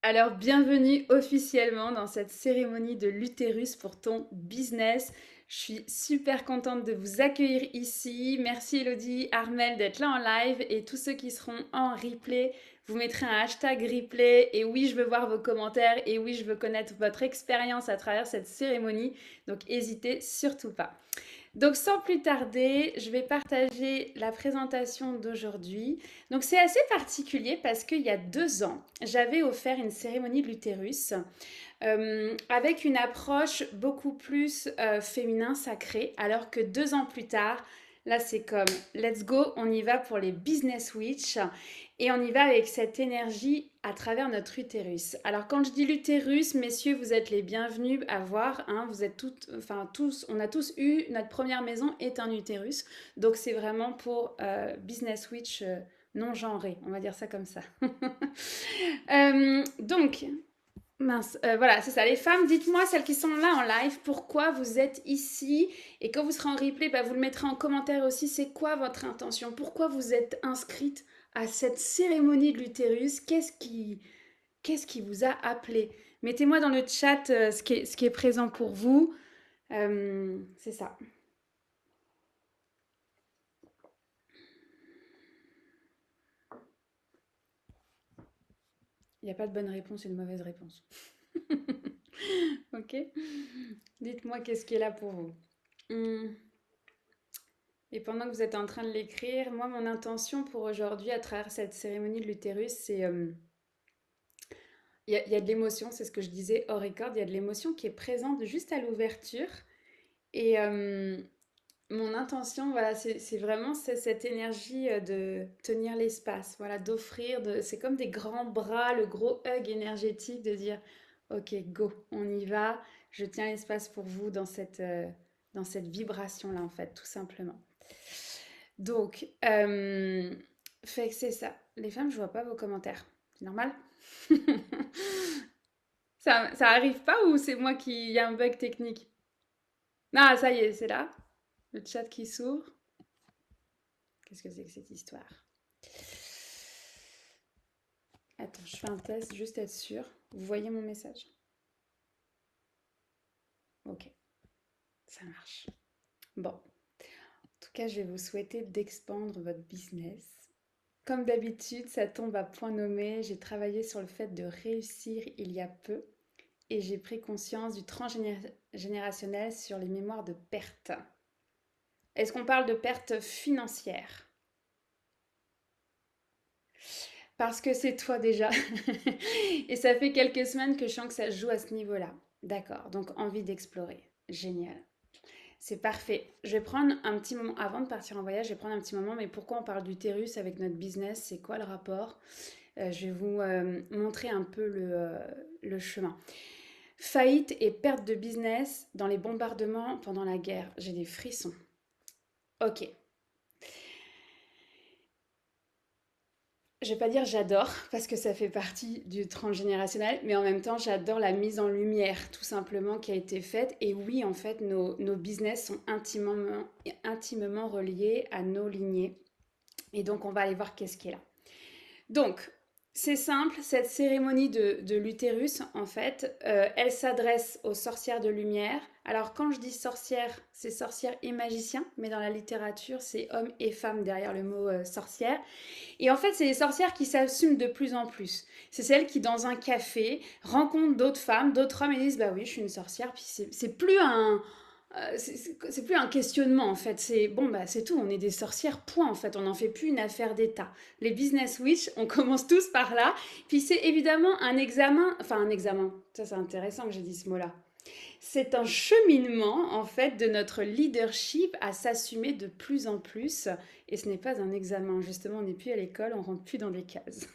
Alors, bienvenue officiellement dans cette cérémonie de l'utérus pour ton business. Je suis super contente de vous accueillir ici. Merci Elodie, Armel d'être là en live et tous ceux qui seront en replay. Vous mettrez un hashtag replay et oui, je veux voir vos commentaires et oui, je veux connaître votre expérience à travers cette cérémonie. Donc, n'hésitez surtout pas. Donc sans plus tarder, je vais partager la présentation d'aujourd'hui. Donc c'est assez particulier parce qu'il y a 2 ans, j'avais offert une cérémonie de l'utérus avec une approche beaucoup plus féminin sacré, alors que 2 ans plus tard, là c'est comme let's go, on y va pour les business witch et on y va avec cette énergie à travers notre utérus. Alors quand je dis l'utérus, messieurs, vous êtes les bienvenus à voir, hein, vous êtes toutes, enfin tous, on a tous eu, notre première maison est un utérus, donc c'est vraiment pour business witch non genré, on va dire ça comme ça. Donc, mince, voilà, c'est ça. Les femmes, dites-moi, celles qui sont là en live, pourquoi vous êtes ici. Et quand vous serez en replay, bah, vous le mettrez en commentaire aussi. C'est quoi votre intention? Pourquoi vous êtes inscrite à cette cérémonie de l'utérus? Qu'est-ce qui vous a appelé? Mettez-moi dans le chat ce qui est présent pour vous. C'est ça. Il n'y a pas de bonne réponse et de mauvaise réponse. Ok. Dites-moi qu'est-ce qui est là pour vous. Hmm. Et pendant que vous êtes en train de l'écrire, moi, mon intention pour aujourd'hui, à travers cette cérémonie de l'utérus, c'est... Il y a de l'émotion, c'est ce que je disais hors record, il y a de l'émotion qui est présente juste à l'ouverture. Et mon intention, voilà, c'est vraiment cette énergie de tenir l'espace, voilà, d'offrir, c'est comme des grands bras, le gros hug énergétique de dire, ok, go, on y va, je tiens l'espace pour vous dans cette vibration-là, en fait, tout simplement. Donc, fait que c'est ça. Les femmes, je vois pas vos commentaires. C'est normal? Ça arrive pas ou c'est moi qui... Il y a un bug technique? Ah, ça y est, c'est là. Le chat qui s'ouvre. Qu'est-ce que c'est que cette histoire? Attends, je fais un test, juste être sûr. Vous voyez mon message? Ok, ça marche. Bon, en tout cas, je vais vous souhaiter d'expandre votre business. Comme d'habitude, ça tombe à point nommé. J'ai travaillé sur le fait de réussir il y a peu et j'ai pris conscience du transgénérationnel sur les mémoires de perte. Est-ce qu'on parle de perte financière? Parce que c'est toi déjà. Et ça fait quelques semaines que je sens que ça se joue à ce niveau-là. D'accord, donc envie d'explorer. Génial. C'est parfait. Je vais prendre un petit moment, avant de partir en voyage, je vais prendre un petit moment, mais pourquoi on parle d'utérus avec notre business? C'est quoi le rapport? Je vais vous montrer un peu le chemin. Faillite et perte de business dans les bombardements pendant la guerre. J'ai des frissons. Ok. Je vais pas dire j'adore parce que ça fait partie du transgénérationnel, mais en même temps j'adore la mise en lumière tout simplement qui a été faite. Et oui, en fait, nos business sont intimement reliés à nos lignées. Et donc on va aller voir qu'est-ce qui est là. Donc, c'est simple, cette cérémonie de l'utérus, en fait, elle s'adresse aux sorcières de lumière. Alors, quand je dis sorcière, c'est sorcière et magicien, mais dans la littérature, c'est homme et femme derrière le mot sorcière. Et en fait, c'est les sorcières qui s'assument de plus en plus. C'est celles qui, dans un café, rencontrent d'autres femmes, d'autres hommes et disent bah oui, je suis une sorcière. Puis c'est plus c'est plus un questionnement en fait. C'est bon bah c'est tout. On est des sorcières. Point en fait. On n'en fait plus une affaire d'État. Les business witch, on commence tous par là. Puis c'est évidemment un examen. Enfin un examen. Ça c'est intéressant que j'ai dit ce mot-là. C'est un cheminement, en fait, de notre leadership à s'assumer de plus en plus. Et ce n'est pas un examen. Justement, on n'est plus à l'école, on rentre plus dans des cases.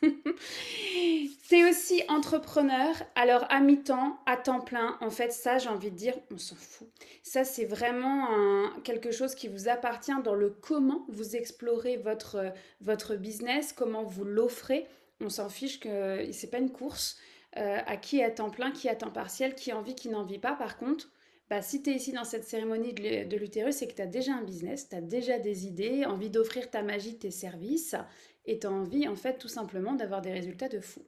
C'est aussi entrepreneur. Alors, à mi-temps, à temps plein, en fait, ça, j'ai envie de dire, on s'en fout. Ça, c'est vraiment quelque chose qui vous appartient dans le comment vous explorez votre business, comment vous l'offrez. On s'en fiche que c'est pas une course à qui est à temps plein, qui est à temps partiel, qui en vit, qui n'en vit pas. Par contre, bah, si tu es ici dans cette cérémonie de l'utérus, c'est que tu as déjà un business, tu as déjà des idées, envie d'offrir ta magie, tes services, et tu as envie, en fait, tout simplement d'avoir des résultats de fou.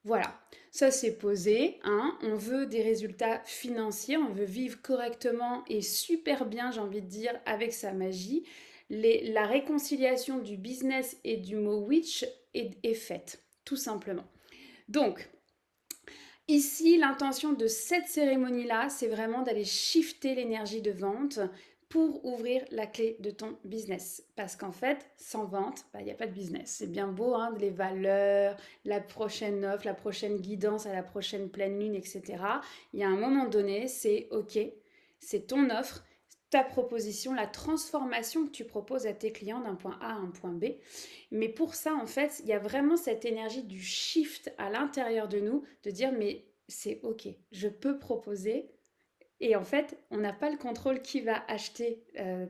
Voilà. Ça c'est posé, hein. On veut des résultats financiers, on veut vivre correctement et super bien, j'ai envie de dire, avec sa magie. La réconciliation du business et du mot witch est faite, tout simplement. Donc, ici, l'intention de cette cérémonie-là, c'est vraiment d'aller shifter l'énergie de vente pour ouvrir la clé de ton business. Parce qu'en fait, sans vente, il n'y a pas de business. C'est bien beau, hein, les valeurs, la prochaine offre, la prochaine guidance à la prochaine pleine lune, etc. Il y a un moment donné, c'est OK, c'est ton offre, ta proposition, la transformation que tu proposes à tes clients d'un point A à un point B. Mais pour ça, en fait, il y a vraiment cette énergie du shift à l'intérieur de nous, de dire, mais c'est OK, je peux proposer. Et en fait, on n'a pas le contrôle qui va acheter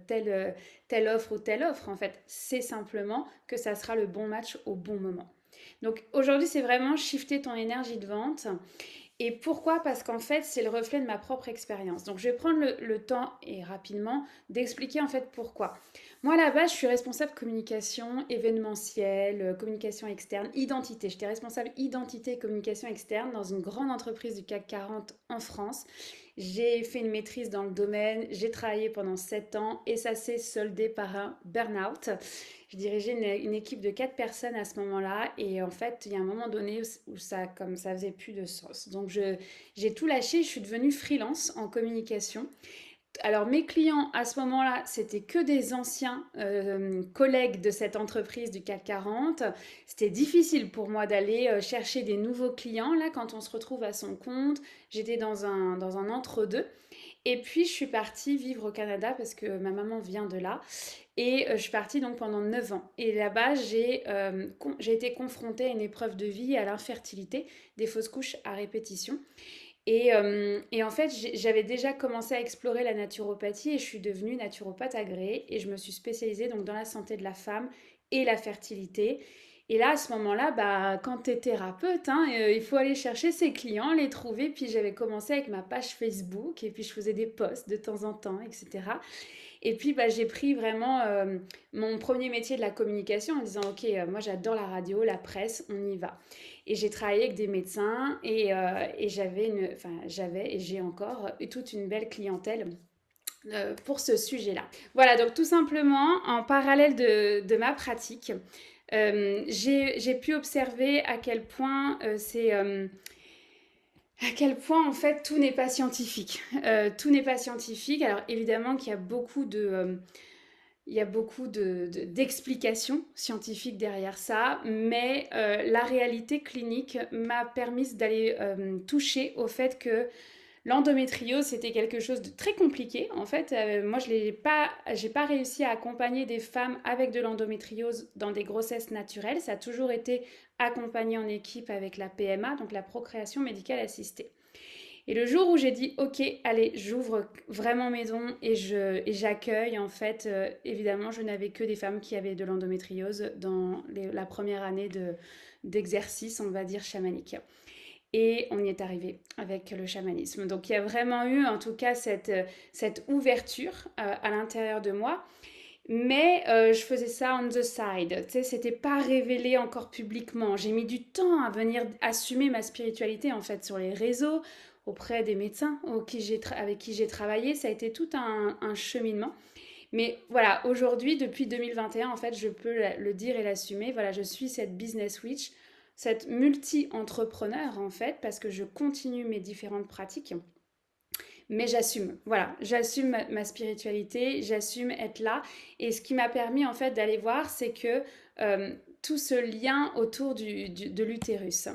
telle offre ou telle offre. En fait, c'est simplement que ça sera le bon match au bon moment. Donc aujourd'hui, c'est vraiment shifter ton énergie de vente. Et pourquoi? Parce qu'en fait, c'est le reflet de ma propre expérience. Donc, je vais prendre le temps et rapidement d'expliquer en fait pourquoi. Moi, à la base, je suis responsable communication événementielle, communication externe, identité. J'étais responsable identité et communication externe dans une grande entreprise du CAC 40 en France. J'ai fait une maîtrise dans le domaine, j'ai travaillé pendant 7 ans et ça s'est soldé par un burn-out. Je dirigeais une équipe de 4 personnes à ce moment-là et en fait, il y a un moment donné où ça, comme ça faisait plus de sens. Donc, j'ai tout lâché, je suis devenue freelance en communication. Alors mes clients à ce moment-là, c'était que des anciens collègues de cette entreprise du CAC 40. C'était difficile pour moi d'aller chercher des nouveaux clients. Là, quand on se retrouve à son compte, j'étais dans un entre-deux. Et puis je suis partie vivre au Canada parce que ma maman vient de là. Et je suis partie donc pendant 9 ans. Et là-bas, j'ai été confrontée à une épreuve de vie, à l'infertilité, des fausses couches à répétition. Et en fait, j'avais déjà commencé à explorer la naturopathie et je suis devenue naturopathe agréée et je me suis spécialisée donc dans la santé de la femme et la fertilité. Et là, à ce moment-là, bah, quand tu es thérapeute, hein, il faut aller chercher ses clients, les trouver. Puis j'avais commencé avec ma page Facebook et puis je faisais des posts de temps en temps, etc. Et puis, bah, j'ai pris vraiment mon premier métier de la communication en disant, OK, moi j'adore la radio, la presse, on y va. Et j'ai travaillé avec des médecins et j'avais et j'ai encore toute une belle clientèle pour ce sujet-là. Voilà, donc tout simplement, en parallèle de ma pratique, j'ai pu observer à quel point à quel point en fait tout n'est pas scientifique. Tout n'est pas scientifique. Alors évidemment qu'il y a beaucoup d'explications scientifiques derrière ça, mais la réalité clinique m'a permis d'aller toucher au fait que l'endométriose, c'était quelque chose de très compliqué. En fait, moi, j'ai pas réussi à accompagner des femmes avec de l'endométriose dans des grossesses naturelles. Ça a toujours été accompagné en équipe avec la PMA, donc la procréation médicale assistée. Et le jour où j'ai dit, OK, allez, j'ouvre vraiment mes dons et j'accueille, en fait, évidemment, je n'avais que des femmes qui avaient de l'endométriose dans la première année d'exercice, on va dire, chamanique. Et on y est arrivé avec le chamanisme. Donc il y a vraiment eu en tout cas cette ouverture à l'intérieur de moi. Mais je faisais ça on the side. Tu sais, c'était pas révélé encore publiquement. J'ai mis du temps à venir assumer ma spiritualité en fait sur les réseaux, auprès des médecins avec qui j'ai travaillé. Ça a été tout un cheminement. Mais voilà, aujourd'hui, depuis 2021, en fait, je peux le dire et l'assumer. Voilà, je suis cette business witch, cette multi-entrepreneur, en fait, parce que je continue mes différentes pratiques. Mais j'assume, voilà, j'assume ma spiritualité, j'assume être là. Et ce qui m'a permis, en fait, d'aller voir, c'est que tout ce lien autour de l'utérus.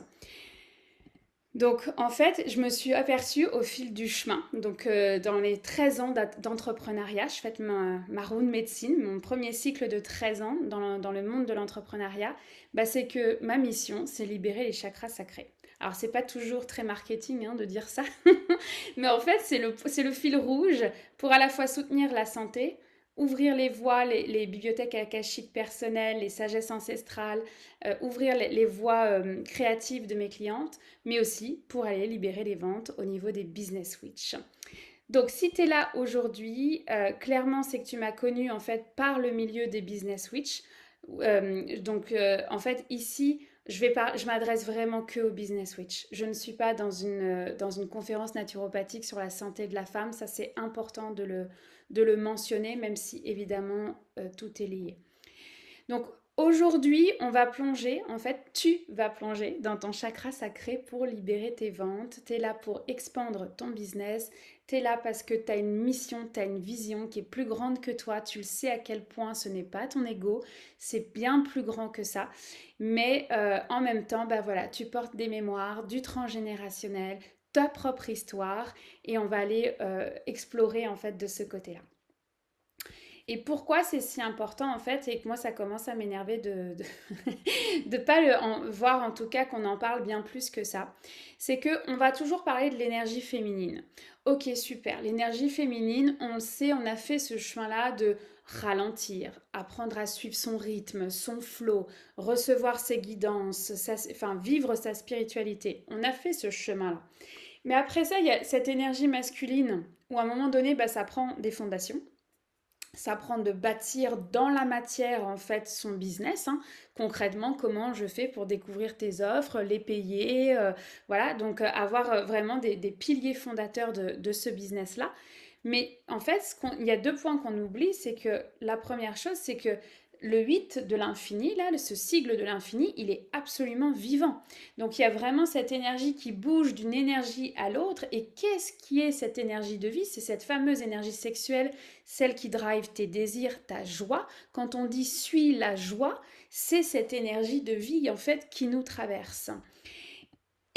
Donc, en fait, je me suis aperçue au fil du chemin, donc dans les 13 ans d'entrepreneuriat, je fais ma round médecine, mon premier cycle de 13 ans dans le monde de l'entrepreneuriat, bah, c'est que ma mission, c'est libérer les chakras sacrés. Alors, c'est pas toujours très marketing hein, de dire ça, mais en fait, c'est le fil rouge pour à la fois soutenir la santé, ouvrir les voies, les bibliothèques akashiques personnelles, les sagesses ancestrales, ouvrir les voies créatives de mes clientes, mais aussi pour aller libérer les ventes au niveau des business switch. Donc si tu es là aujourd'hui, clairement c'est que tu m'as connue en fait par le milieu des business switch. En fait ici Je m'adresse vraiment que au business switch. Je ne suis pas dans une conférence naturopathique sur la santé de la femme. Ça, c'est important de le mentionner, même si évidemment tout est lié. Donc aujourd'hui, on va plonger, en fait, tu vas plonger dans ton chakra sacré pour libérer tes ventes. Tu es là pour expandre ton business. Tu es là parce que tu as une mission, tu as une vision qui est plus grande que toi. Tu le sais à quel point ce n'est pas ton ego, c'est bien plus grand que ça. Mais en même temps, bah voilà, tu portes des mémoires, du transgénérationnel, ta propre histoire et on va aller explorer en fait de ce côté-là. Et pourquoi c'est si important en fait et que moi ça commence à m'énerver de pas voir en tout cas qu'on en parle bien plus que ça, c'est que on va toujours parler de l'énergie féminine. Ok, super, l'énergie féminine, on le sait, on a fait ce chemin-là de ralentir, apprendre à suivre son rythme, son flow, recevoir ses guidances, enfin vivre sa spiritualité. On a fait ce chemin-là. Mais après ça, il y a cette énergie masculine où à un moment donné, bah, ça prend des fondations, ça prend de bâtir dans la matière en fait son business, hein. Concrètement comment je fais pour découvrir tes offres, les payer, voilà, donc avoir vraiment des piliers fondateurs de ce business là. Mais en fait il y a deux points qu'on oublie, c'est que la première chose c'est que le 8 de l'infini, là, ce sigle de l'infini, il est absolument vivant. Donc il y a vraiment cette énergie qui bouge d'une énergie à l'autre. Et qu'est-ce qui est cette énergie de vie? C'est cette fameuse énergie sexuelle, celle qui drive tes désirs, ta joie. Quand on dit suis la joie, c'est cette énergie de vie en fait qui nous traverse.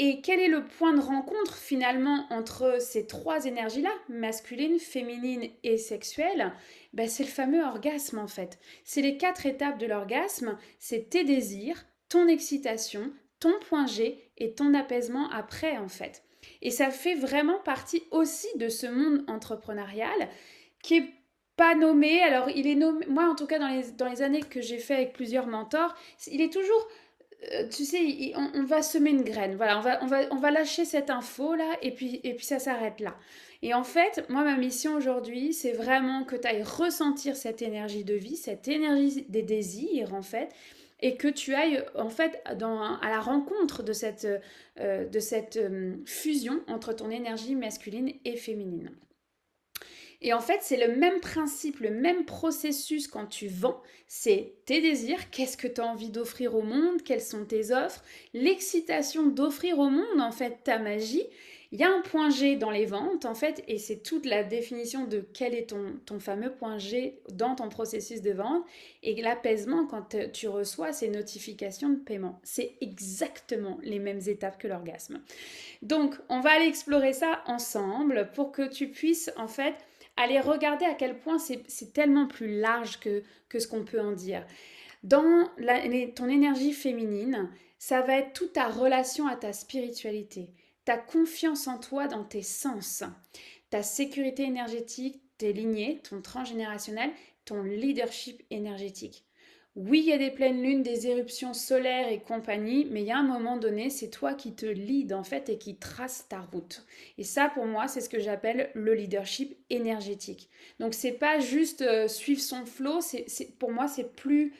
Et quel est le point de rencontre finalement entre ces trois énergies-là, masculine, féminine et sexuelle? Ben, c'est le fameux orgasme en fait. C'est les quatre étapes de l'orgasme, c'est tes désirs, ton excitation, ton point G et ton apaisement après en fait. Et ça fait vraiment partie aussi de ce monde entrepreneurial qui est pas nommé. Alors il est nommé, moi en tout cas dans les années que j'ai fait avec plusieurs mentors, il est toujours tu sais, on va semer une graine. Voilà, on va lâcher cette info là et puis ça s'arrête là. Et en fait, moi, ma mission aujourd'hui, c'est vraiment que tu ailles ressentir cette énergie de vie, cette énergie des désirs en fait, et que tu ailles en fait à la rencontre de cette fusion entre ton énergie masculine et féminine. Et en fait, c'est le même principe, le même processus quand tu vends. C'est tes désirs, qu'est-ce que tu as envie d'offrir au monde, quelles sont tes offres, l'excitation d'offrir au monde, en fait, ta magie. Il y a un point G dans les ventes, en fait, et c'est toute la définition de quel est ton fameux point G dans ton processus de vente. Et l'apaisement quand tu reçois ces notifications de paiement. C'est exactement les mêmes étapes que l'orgasme. Donc, on va aller explorer ça ensemble pour que tu puisses, en fait, aller regarder à quel point c'est tellement plus large que ce qu'on peut en dire. Dans ton énergie féminine, ça va être toute ta relation à ta spiritualité, ta confiance en toi dans tes sens, ta sécurité énergétique, tes lignées, ton transgénérationnel, ton leadership énergétique. Oui, il y a des pleines lunes, des éruptions solaires et compagnie, mais il y a un moment donné, c'est toi qui te lead en fait et qui trace ta route. Et ça, pour moi, c'est ce que j'appelle le leadership énergétique. Donc, c'est pas juste suivre son flow, pour moi, c'est plus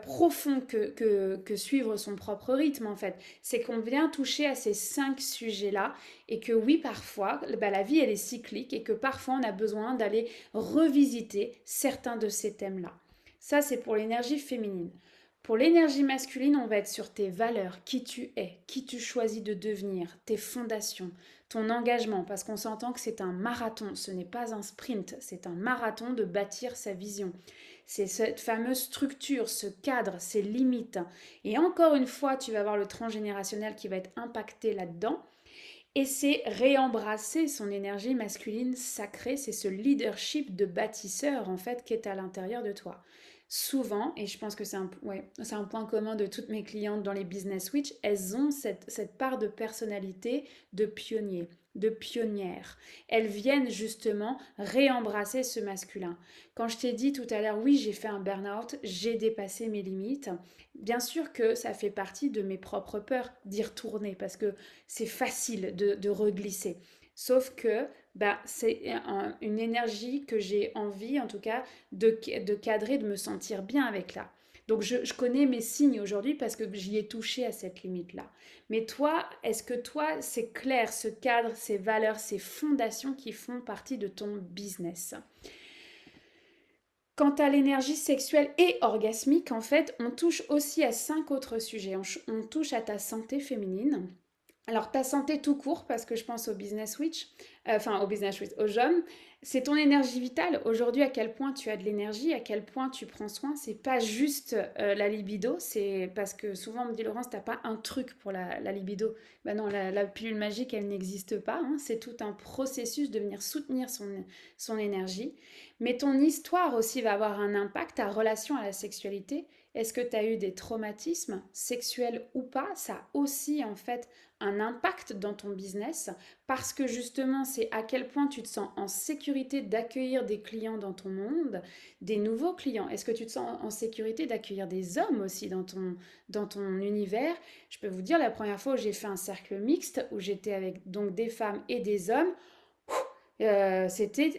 profond que suivre son propre rythme en fait. C'est qu'on vient toucher à ces 5 sujets-là et que oui, parfois, bah, la vie elle est cyclique et que parfois on a besoin d'aller revisiter certains de ces thèmes-là. Ça, c'est pour l'énergie féminine. Pour l'énergie masculine, on va être sur tes valeurs, qui tu es, qui tu choisis de devenir, tes fondations, ton engagement, parce qu'on s'entend que c'est un marathon, ce n'est pas un sprint, c'est un marathon de bâtir sa vision. C'est cette fameuse structure, ce cadre, ces limites. Et encore une fois, tu vas avoir le transgénérationnel qui va être impacté là-dedans. Et c'est réembrasser son énergie masculine sacrée, c'est ce leadership de bâtisseur en fait qui est à l'intérieur de toi. Souvent, et je pense que c'est un point commun de toutes mes clientes dans les business switch, elles ont cette part de personnalité de pionnier, de pionnière. Elles viennent justement réembrasser ce masculin. Quand je t'ai dit tout à l'heure, oui, j'ai fait un burn-out, j'ai dépassé mes limites, bien sûr que ça fait partie de mes propres peurs d'y retourner parce que c'est facile de reglisser. Sauf que bah, c'est une énergie que j'ai envie, en tout cas, de cadrer, de me sentir bien avec là. Donc je connais mes signes aujourd'hui parce que j'y ai touché à cette limite-là. Mais toi, est-ce que toi, c'est clair, ce cadre, ces valeurs, ces fondations qui font partie de ton business? Quant à l'énergie sexuelle et orgasmique, en fait, on touche aussi à 5 autres sujets. On touche à ta santé féminine. Alors, ta santé tout court, parce que je pense au business switch, au business switch, aux jeunes, c'est ton énergie vitale. Aujourd'hui, à quel point tu as de l'énergie, à quel point tu prends soin. C'est pas juste la libido, c'est parce que souvent on me dit Laurence, t'as pas un truc pour la libido. Ben non, la pilule magique, elle n'existe pas. Hein. C'est tout un processus de venir soutenir son énergie. Mais ton histoire aussi va avoir un impact, ta relation à la sexualité. Est-ce que tu as eu des traumatismes sexuels ou pas? Ça a aussi en fait un impact dans ton business parce que justement c'est à quel point tu te sens en sécurité d'accueillir des clients dans ton monde, des nouveaux clients. Est-ce que tu te sens en sécurité d'accueillir des hommes aussi dans ton univers? Je peux vous dire, la première fois où j'ai fait un cercle mixte, où j'étais avec donc des femmes et des hommes, c'était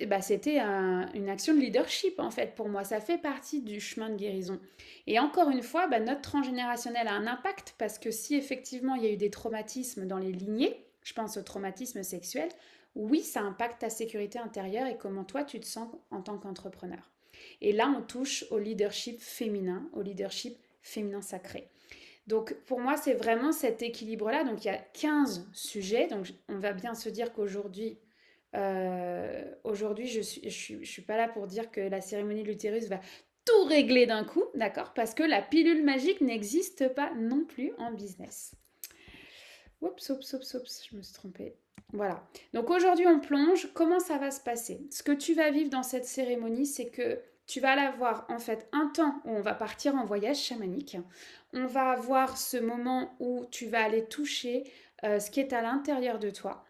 une action de leadership en fait pour moi. Ça fait partie du chemin de guérison. Et encore une fois, notre transgénérationnel a un impact parce que si effectivement il y a eu des traumatismes dans les lignées, je pense au traumatisme sexuel, oui, ça impacte ta sécurité intérieure et comment toi tu te sens en tant qu'entrepreneur. Et là, on touche au leadership féminin sacré. Donc pour moi, c'est vraiment cet équilibre-là. Donc il y a 15 sujets. Donc on va bien se dire qu'aujourd'hui, je suis pas là pour dire que la cérémonie de l'utérus va tout régler d'un coup, d'accord? Parce que la pilule magique n'existe pas non plus en business. Oups, je me suis trompée. Voilà. Donc aujourd'hui, on plonge. Comment ça va se passer? Ce que tu vas vivre dans cette cérémonie, c'est que tu vas avoir en fait un temps où on va partir en voyage chamanique. On va avoir ce moment où tu vas aller toucher ce qui est à l'intérieur de toi.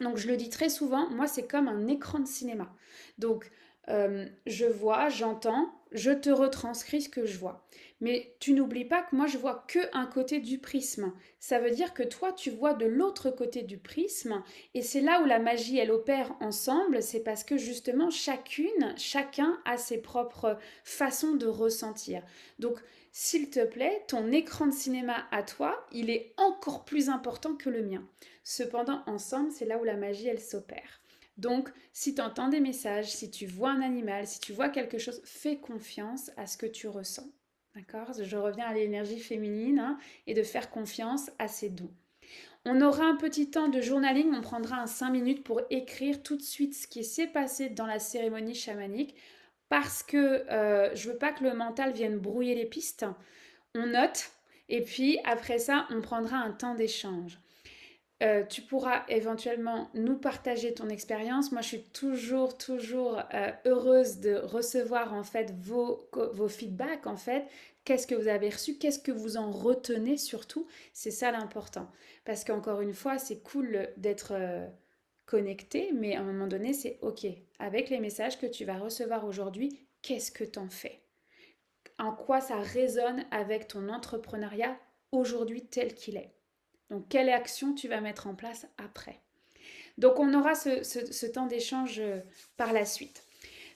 Donc je le dis très souvent, moi c'est comme un écran de cinéma. Donc je vois, j'entends, je te retranscris ce que je vois. Mais tu n'oublies pas que moi je vois que un côté du prisme. Ça veut dire que toi tu vois de l'autre côté du prisme et c'est là où la magie elle opère ensemble, c'est parce que justement chacun a ses propres façons de ressentir. Donc s'il te plaît, ton écran de cinéma à toi, il est encore plus important que le mien. Cependant, ensemble, c'est là où la magie, elle s'opère. Donc, si tu entends des messages, si tu vois un animal, si tu vois quelque chose, fais confiance à ce que tu ressens. D'accord? Je reviens à l'énergie féminine hein, et de faire confiance à ses dons. On aura un petit temps de journaling, on prendra un 5 minutes pour écrire tout de suite ce qui s'est passé dans la cérémonie chamanique parce que je veux pas que le mental vienne brouiller les pistes. On note et puis après ça, on prendra un temps d'échange. Tu pourras éventuellement nous partager ton expérience. Moi, je suis toujours heureuse de recevoir en fait vos feedbacks en fait. Qu'est-ce que vous avez reçu? Qu'est-ce que vous en retenez surtout? C'est ça l'important. Parce qu'encore une fois, c'est cool d'être connecté, mais à un moment donné, c'est OK. Avec les messages que tu vas recevoir aujourd'hui, qu'est-ce que t'en fais? En quoi ça résonne avec ton entrepreneuriat aujourd'hui tel qu'il est? Donc, quelle action tu vas mettre en place après? Donc, on aura ce temps d'échange par la suite.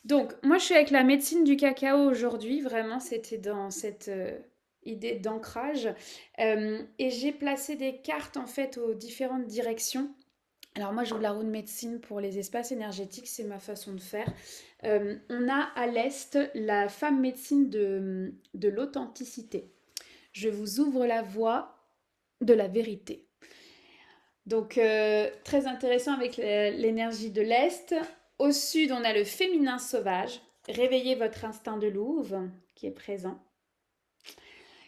Donc, moi, je suis avec la médecine du cacao aujourd'hui. Vraiment, c'était dans cette idée d'ancrage. Et j'ai placé des cartes, en fait, aux différentes directions. Alors, moi, je joue la roue de médecine pour les espaces énergétiques. C'est ma façon de faire. On a à l'est la femme médecine de l'authenticité. Je vous ouvre la voie de la vérité. Donc, très intéressant avec l'énergie de l'Est. Au sud, on a le féminin sauvage. Réveillez votre instinct de louve qui est présent.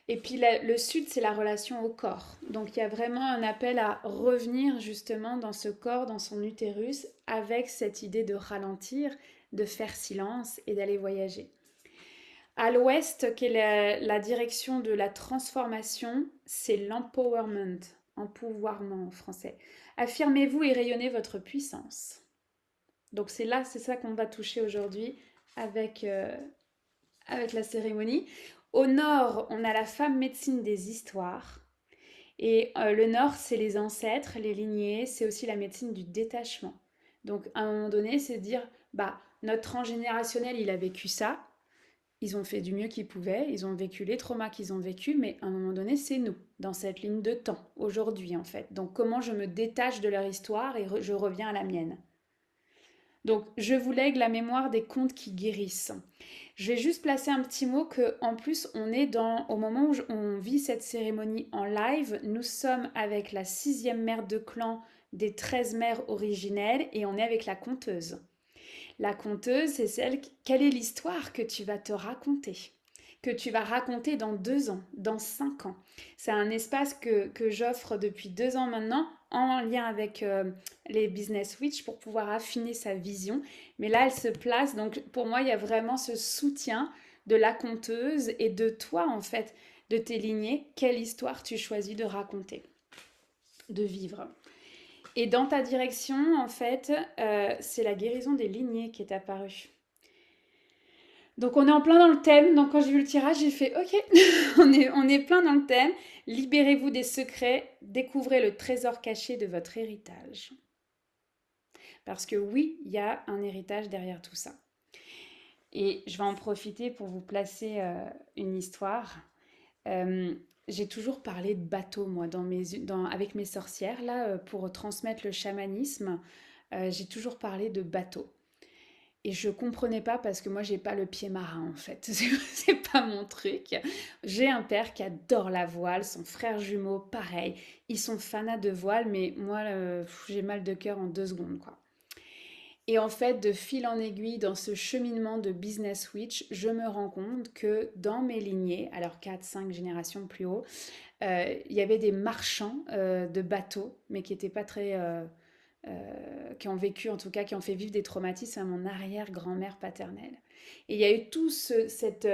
Et puis le sud, c'est la relation au corps. Donc, il y a vraiment un appel à revenir justement dans ce corps, dans son utérus, avec cette idée de ralentir, de faire silence et d'aller voyager. À l'ouest, qui est la direction de la transformation, c'est l'empowerment, empouvoirment en français. Affirmez-vous et rayonnez votre puissance. Donc c'est ça qu'on va toucher aujourd'hui avec la cérémonie. Au nord, on a la femme médecine des histoires. Et le nord, c'est les ancêtres, les lignées, c'est aussi la médecine du détachement. Donc à un moment donné, c'est de dire, notre transgénérationnel, il a vécu ça, Ils ont fait du mieux qu'ils pouvaient, ils ont vécu les traumas qu'ils ont vécus, mais à un moment donné, c'est nous, dans cette ligne de temps, aujourd'hui en fait. Donc comment je me détache de leur histoire et je reviens à la mienne. Donc je vous lègue la mémoire des contes qui guérissent. Je vais juste placer un petit mot que, en plus, on est au moment où on vit cette cérémonie en live. Nous sommes avec la sixième mère de clan des 13 mères originelles et on est avec la conteuse. La conteuse, c'est celle, quelle est l'histoire que tu vas te raconter, que tu vas raconter dans 2 ans, dans 5 ans. C'est un espace que j'offre depuis 2 ans maintenant en lien avec les Business Switch pour pouvoir affiner sa vision. Mais là, elle se place, donc pour moi, il y a vraiment ce soutien de la conteuse et de toi, en fait, de tes lignées. Quelle histoire tu choisis de raconter, de vivre. Et dans ta direction, en fait, c'est la guérison des lignées qui est apparue. Donc on est en plein dans le thème. Donc quand j'ai vu le tirage, j'ai fait OK, on est plein dans le thème. Libérez-vous des secrets, découvrez le trésor caché de votre héritage. Parce que oui, il y a un héritage derrière tout ça. Et je vais en profiter pour vous placer une histoire. Euh, j'ai toujours parlé de bateau, moi, avec mes sorcières, là, pour transmettre le chamanisme. J'ai toujours parlé de bateau. Et je comprenais pas parce que moi j'ai pas le pied marin en fait, c'est pas mon truc. J'ai un père qui adore la voile, son frère jumeau pareil, ils sont fanats de voile mais moi j'ai mal de cœur en 2 secondes quoi. Et en fait de fil en aiguille dans ce cheminement de business switch, je me rends compte que dans mes lignées, alors 4, 5 générations plus haut, il y avait des marchands de bateaux mais qui étaient pas très qui ont vécu, en tout cas, qui ont fait vivre des traumatismes à mon arrière-grand-mère paternelle. Et il y a eu tout cette...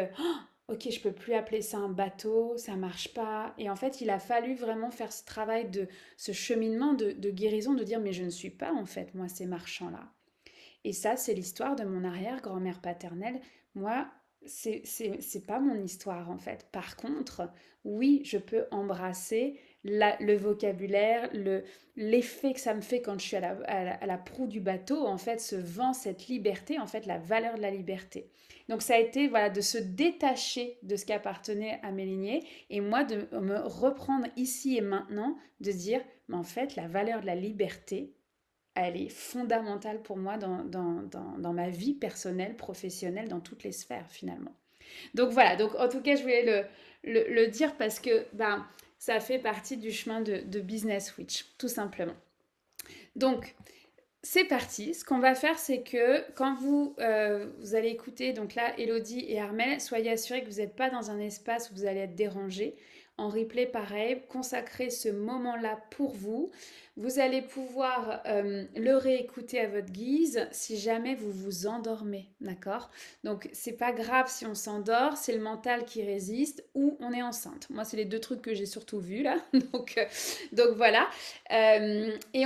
ok, je peux plus appeler ça un bateau, ça marche pas. Et en fait, il a fallu vraiment faire ce travail ce cheminement de guérison, de dire, mais je ne suis pas, en fait, moi, ces marchands-là. Et ça, c'est l'histoire de mon arrière-grand-mère paternelle. Moi, c'est pas mon histoire en fait. Par contre, oui, je peux embrasser le vocabulaire, l'effet que ça me fait quand je suis à la proue du bateau, en fait, ce vent, cette liberté, en fait, la valeur de la liberté. Donc ça a été voilà, de se détacher de ce qui appartenait à mes lignées et moi de me reprendre ici et maintenant, de dire, mais en fait, la valeur de la liberté, elle est fondamentale pour moi dans ma vie personnelle, professionnelle, dans toutes les sphères finalement. Donc voilà, donc en tout cas je voulais le dire parce que ben, ça fait partie du chemin de Business Switch, tout simplement. Donc c'est parti. Ce qu'on va faire, c'est que quand vous allez écouter, donc là, Elodie et Armel, soyez assurés que vous n'êtes pas dans un espace où vous allez être dérangés. En replay, pareil, consacrez ce moment-là pour vous. Vous allez pouvoir le réécouter à votre guise si jamais vous vous endormez, d'accord? Donc, c'est pas grave si on s'endort, c'est le mental qui résiste ou on est enceinte. Moi, c'est les 2 trucs que j'ai surtout vus là. Donc voilà. Et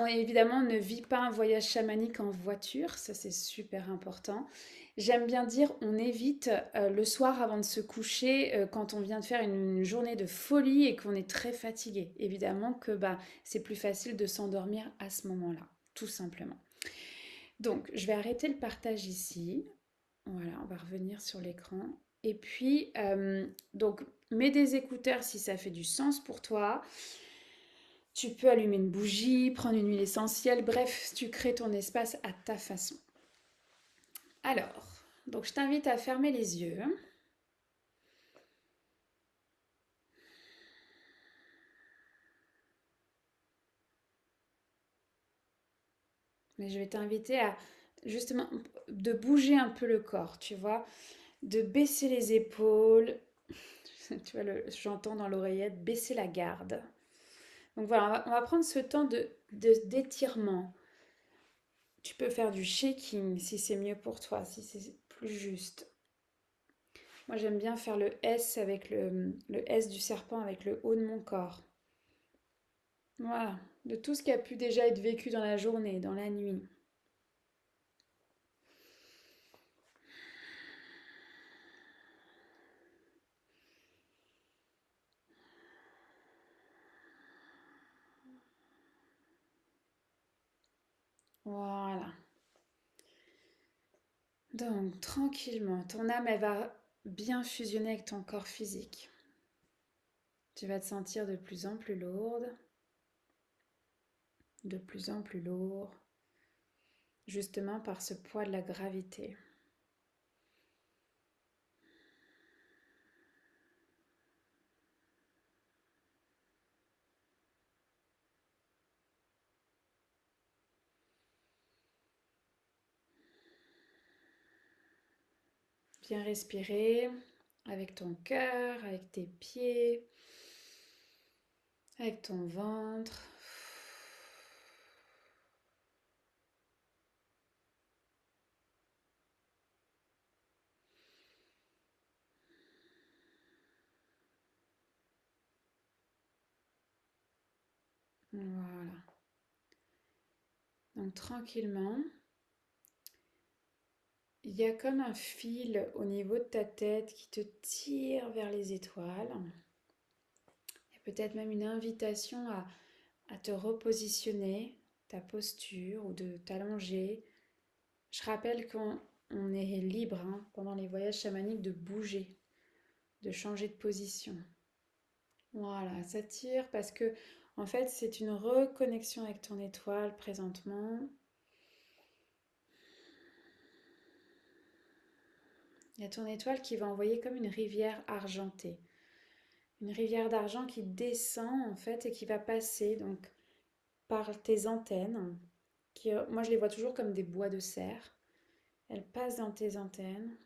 évidemment, on ne vit pas un voyage chamanique en voiture, ça c'est super important. J'aime bien dire, on évite le soir avant de se coucher quand on vient de faire une journée de folie et qu'on est très fatigué. Évidemment que bah, c'est plus facile de s'endormir à ce moment-là, tout simplement. Donc, je vais arrêter le partage ici. Voilà, on va revenir sur l'écran. Et puis, donc, mets des écouteurs si ça fait du sens pour toi. Tu peux allumer une bougie, prendre une huile essentielle, bref, tu crées ton espace à ta façon. Alors, donc je t'invite à fermer les yeux. Mais je vais t'inviter à justement de bouger un peu le corps, tu vois, de baisser les épaules. Tu vois, j'entends dans l'oreillette, baisser la garde. Donc voilà, on va prendre ce temps d'étirement. Tu peux faire du shaking si c'est mieux pour toi, si c'est plus juste. Moi, j'aime bien faire le S avec le S du serpent avec le haut de mon corps. Voilà, de tout ce qui a pu déjà être vécu dans la journée, dans la nuit. Voilà. Donc, tranquillement, ton âme, elle va bien fusionner avec ton corps physique. Tu vas te sentir de plus en plus lourde, de plus en plus lourd, justement par ce poids de la gravité. Viens respirer avec ton cœur, avec tes pieds, avec ton ventre. Voilà. Donc tranquillement, il y a comme un fil au niveau de ta tête qui te tire vers les étoiles. Il y a peut-être même une invitation à te repositionner, ta posture ou de t'allonger. Je rappelle qu'on est libre pendant les voyages chamaniques de bouger, de changer de position. Voilà, ça tire parce que en fait c'est une reconnexion avec ton étoile présentement. Il y a ton étoile qui va envoyer comme une rivière argentée. Une rivière d'argent qui descend en fait et qui va passer donc par tes antennes. Moi je les vois toujours comme des bois de serre. Elles passent dans tes antennes,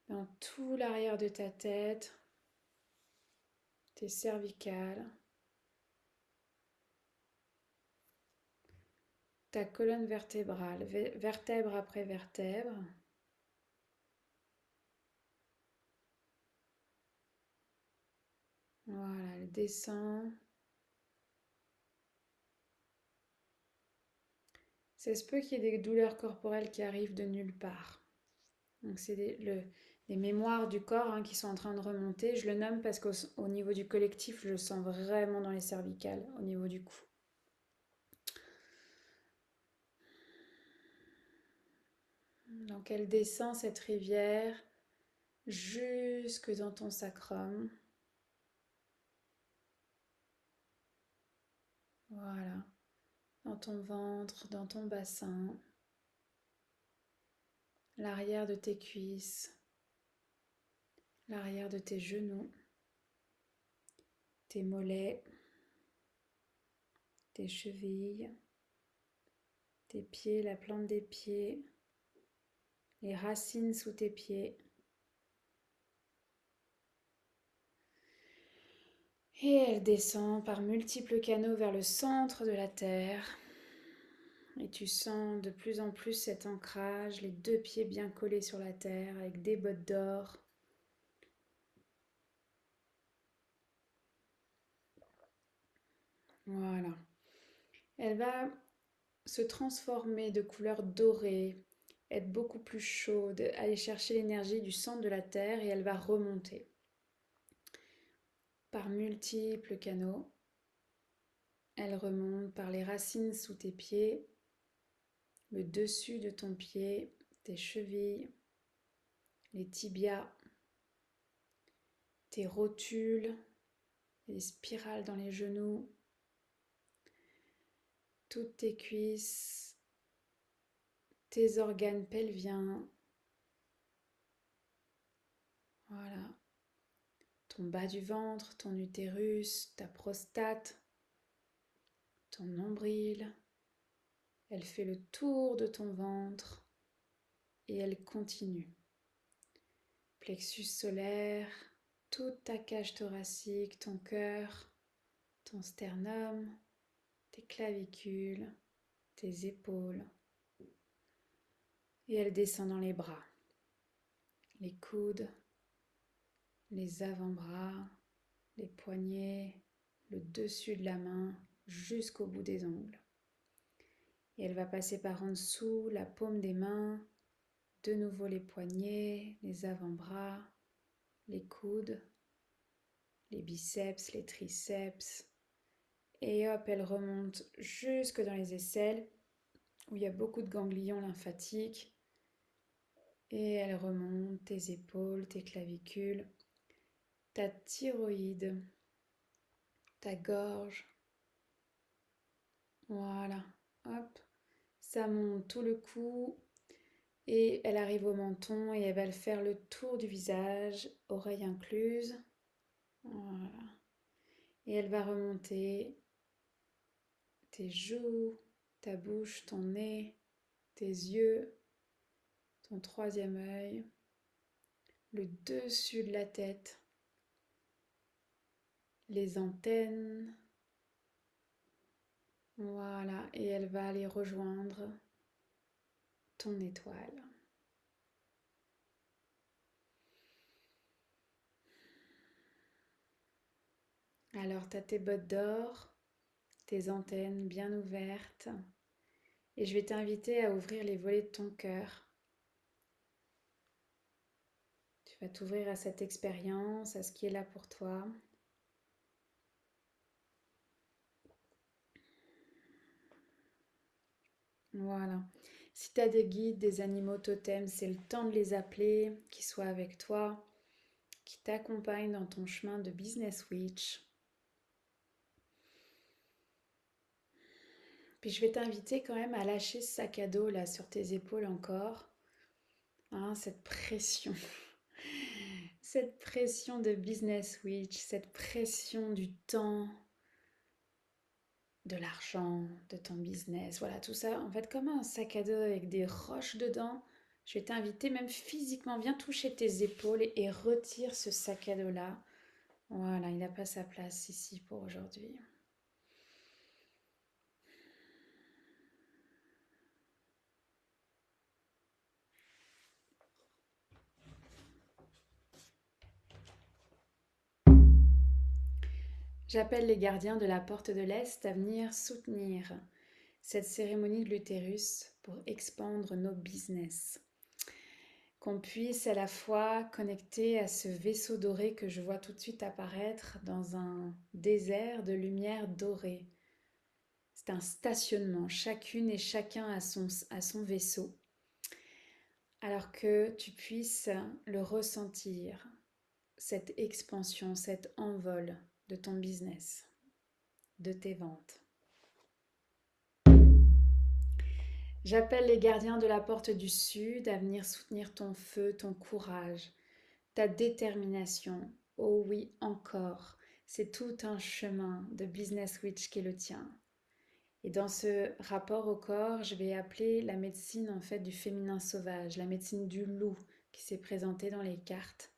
dans tout l'arrière de ta tête, tes cervicales, ta colonne vertébrale, vertèbre après vertèbre. Voilà, elle descend. Ça se peut qu'il y ait des douleurs corporelles qui arrivent de nulle part. Donc c'est des mémoires du corps qui sont en train de remonter. Je le nomme parce qu'au niveau du collectif, je le sens vraiment dans les cervicales, au niveau du cou. Donc elle descend cette rivière jusque dans ton sacrum. Voilà, dans ton ventre, dans ton bassin, l'arrière de tes cuisses, l'arrière de tes genoux, tes mollets, tes chevilles, tes pieds, la plante des pieds, les racines sous tes pieds. Et elle descend par multiples canaux vers le centre de la Terre. Et tu sens de plus en plus cet ancrage, les deux pieds bien collés sur la Terre avec des bottes d'or. Voilà. Elle va se transformer de couleur dorée, être beaucoup plus chaude, aller chercher l'énergie du centre de la Terre et elle va remonter par multiples canaux. Elle remonte par les racines sous tes pieds, le dessus de ton pied, tes chevilles, les tibias, tes rotules, les spirales dans les genoux, toutes tes cuisses, tes organes pelviens. Voilà. Ton bas du ventre, ton utérus, ta prostate, ton nombril. Elle fait le tour de ton ventre et elle continue. Plexus solaire, toute ta cage thoracique, ton cœur, ton sternum, tes clavicules, tes épaules. Et elle descend dans les bras, les coudes, les avant-bras, les poignets, le dessus de la main jusqu'au bout des ongles. Et elle va passer par en dessous la paume des mains, de nouveau les poignets, les avant-bras, les coudes, les biceps, les triceps. Et hop, elle remonte jusque dans les aisselles où il y a beaucoup de ganglions lymphatiques. Et elle remonte tes épaules, tes clavicules, ta thyroïde, ta gorge. Voilà, hop, ça monte tout le cou et elle arrive au menton et elle va le faire le tour du visage, oreilles incluses. Voilà. Et elle va remonter tes joues, ta bouche, ton nez, tes yeux, ton troisième œil, le dessus de la tête, les antennes. Voilà, et elle va aller rejoindre ton étoile. Alors, tu as tes bottes d'or, tes antennes bien ouvertes, et je vais t'inviter à ouvrir les volets de ton cœur. Tu vas t'ouvrir à cette expérience, à ce qui est là pour toi. Voilà. Si tu as des guides, des animaux totems, c'est le temps de les appeler, qu'ils soient avec toi, qui t'accompagnent dans ton chemin de business witch. Puis je vais t'inviter quand même à lâcher ce sac à dos là sur tes épaules encore. Hein, cette pression. Cette pression de business witch, cette pression du temps, de l'argent, de ton business, voilà tout ça. En fait, comme un sac à dos avec des roches dedans, je vais t'inviter même physiquement, viens toucher tes épaules et retire ce sac à dos là. Voilà, il n'a pas sa place ici pour aujourd'hui. J'appelle les gardiens de la porte de l'Est à venir soutenir cette cérémonie de l'utérus pour expandre nos business. Qu'on puisse à la fois connecter à ce vaisseau doré que je vois tout de suite apparaître dans un désert de lumière dorée. C'est un stationnement, chacune et chacun a son vaisseau. Alors que tu puisses le ressentir, cette expansion, cet envol de ton business, de tes ventes. J'appelle les gardiens de la porte du Sud à venir soutenir ton feu, ton courage, ta détermination. Oh oui, encore. C'est tout un chemin de business witch qui est le tien. Et dans ce rapport au corps, je vais appeler la médecine en fait du féminin sauvage, la médecine du loup qui s'est présentée dans les cartes.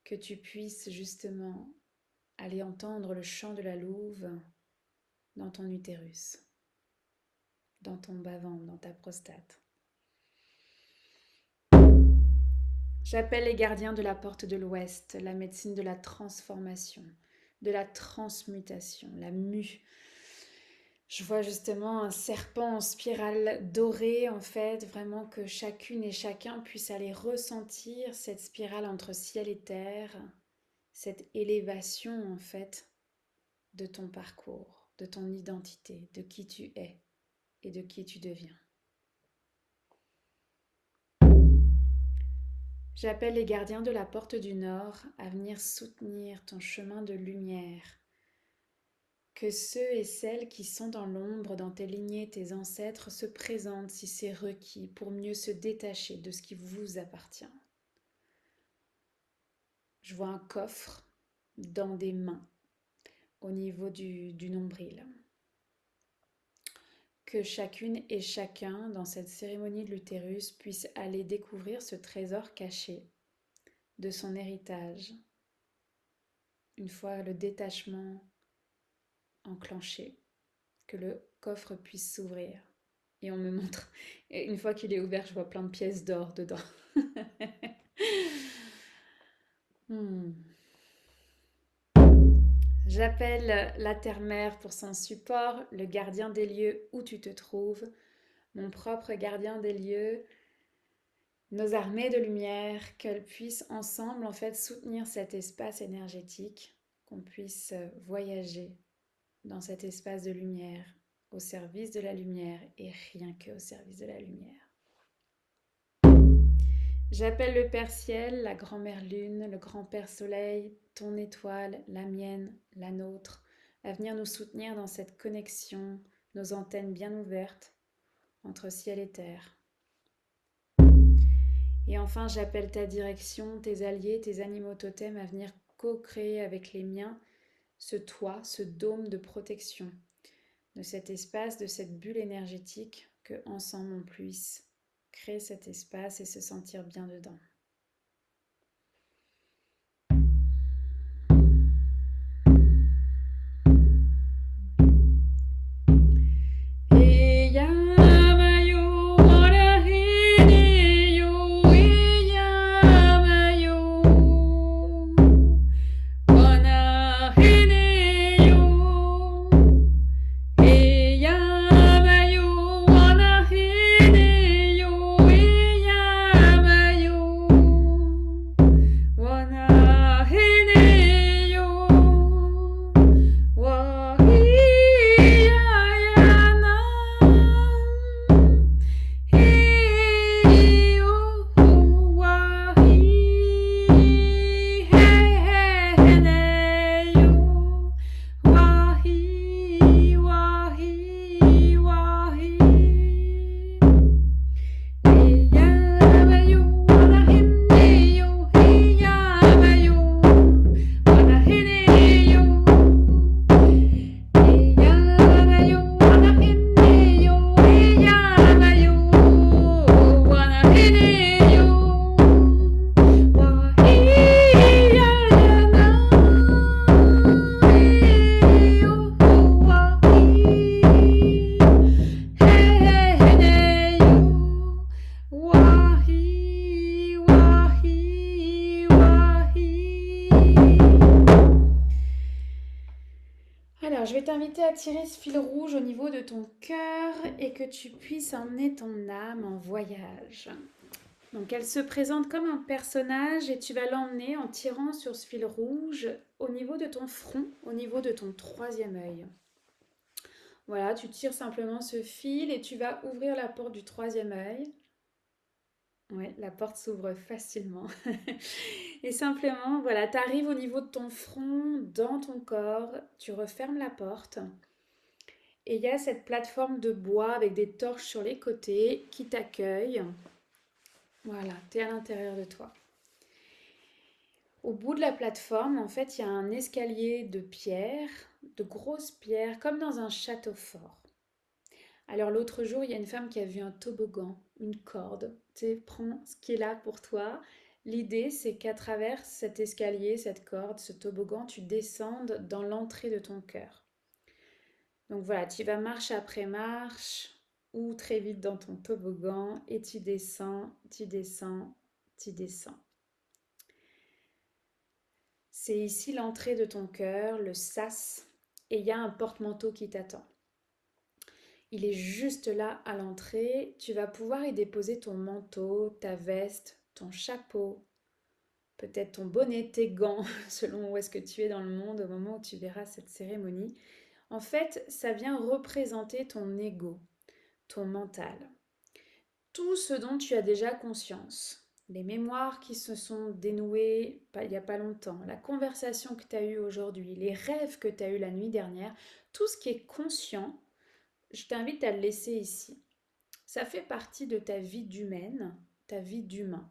Que tu puisses justement aller entendre le chant de la louve dans ton utérus, dans ton bas-ventre, dans ta prostate. J'appelle les gardiens de la porte de l'Ouest, la médecine de la transformation, de la transmutation, la mue. Je vois justement un serpent en spirale dorée, en fait, vraiment que chacune et chacun puisse aller ressentir cette spirale entre ciel et terre, cette élévation, en fait, de ton parcours, de ton identité, de qui tu es et de qui tu deviens. J'appelle les gardiens de la porte du Nord à venir soutenir ton chemin de lumière. Que ceux et celles qui sont dans l'ombre, dans tes lignées, tes ancêtres, se présentent si c'est requis pour mieux se détacher de ce qui vous appartient. Je vois un coffre dans des mains au niveau du nombril. Que chacune et chacun dans cette cérémonie de l'utérus puisse aller découvrir ce trésor caché de son héritage. Une fois le détachement enclenché, que le coffre puisse s'ouvrir. Et on me montre, et une fois qu'il est ouvert, je vois plein de pièces d'or dedans. Hmm. J'appelle la terre-mère pour son support, le gardien des lieux où tu te trouves, mon propre gardien des lieux, nos armées de lumière, qu'elles puissent ensemble en fait soutenir cet espace énergétique, qu'on puisse voyager dans cet espace de lumière, au service de la lumière et rien que au service de la lumière. J'appelle le Père Ciel, la grand-mère Lune, le grand-père Soleil, ton étoile, la mienne, la nôtre, à venir nous soutenir dans cette connexion, nos antennes bien ouvertes entre ciel et terre. Et enfin, j'appelle ta direction, tes alliés, tes animaux totems à venir co-créer avec les miens ce toit, ce dôme de protection de cet espace, de cette bulle énergétique, que ensemble on puisse créer cet espace et se sentir bien dedans. Alors, je vais t'inviter à tirer ce fil rouge au niveau de ton cœur et que tu puisses emmener ton âme en voyage. Donc, elle se présente comme un personnage et tu vas l'emmener en tirant sur ce fil rouge au niveau de ton front, au niveau de ton troisième œil. Voilà, tu tires simplement ce fil et tu vas ouvrir la porte du troisième œil. Oui, la porte s'ouvre facilement. Et simplement, voilà, tu arrives au niveau de ton front, dans ton corps, tu refermes la porte. Et il y a cette plateforme de bois avec des torches sur les côtés qui t'accueille. Voilà, tu es à l'intérieur de toi. Au bout de la plateforme, en fait, il y a un escalier de pierre, de grosses pierres, comme dans un château fort. Alors l'autre jour, il y a une femme qui a vu un toboggan, une corde. Tu sais, prends ce qui est là pour toi. L'idée, c'est qu'à travers cet escalier, cette corde, ce toboggan, tu descendes dans l'entrée de ton cœur. Donc voilà, tu vas marche après marche ou très vite dans ton toboggan et tu descends, tu descends, tu descends. C'est ici l'entrée de ton cœur, le sas, et il y a un porte-manteau qui t'attend. Il est juste là à l'entrée. Tu vas pouvoir y déposer ton manteau, ta veste, ton chapeau, peut-être ton bonnet, tes gants, selon où est-ce que tu es dans le monde au moment où tu verras cette cérémonie. En fait, ça vient représenter ton ego, ton mental. Tout ce dont tu as déjà conscience. Les mémoires qui se sont dénouées il n'y a pas longtemps, la conversation que tu as eue aujourd'hui, les rêves que tu as eus la nuit dernière, tout ce qui est conscient, je t'invite à le laisser ici. Ça fait partie de ta vie d'humaine, ta vie d'humain.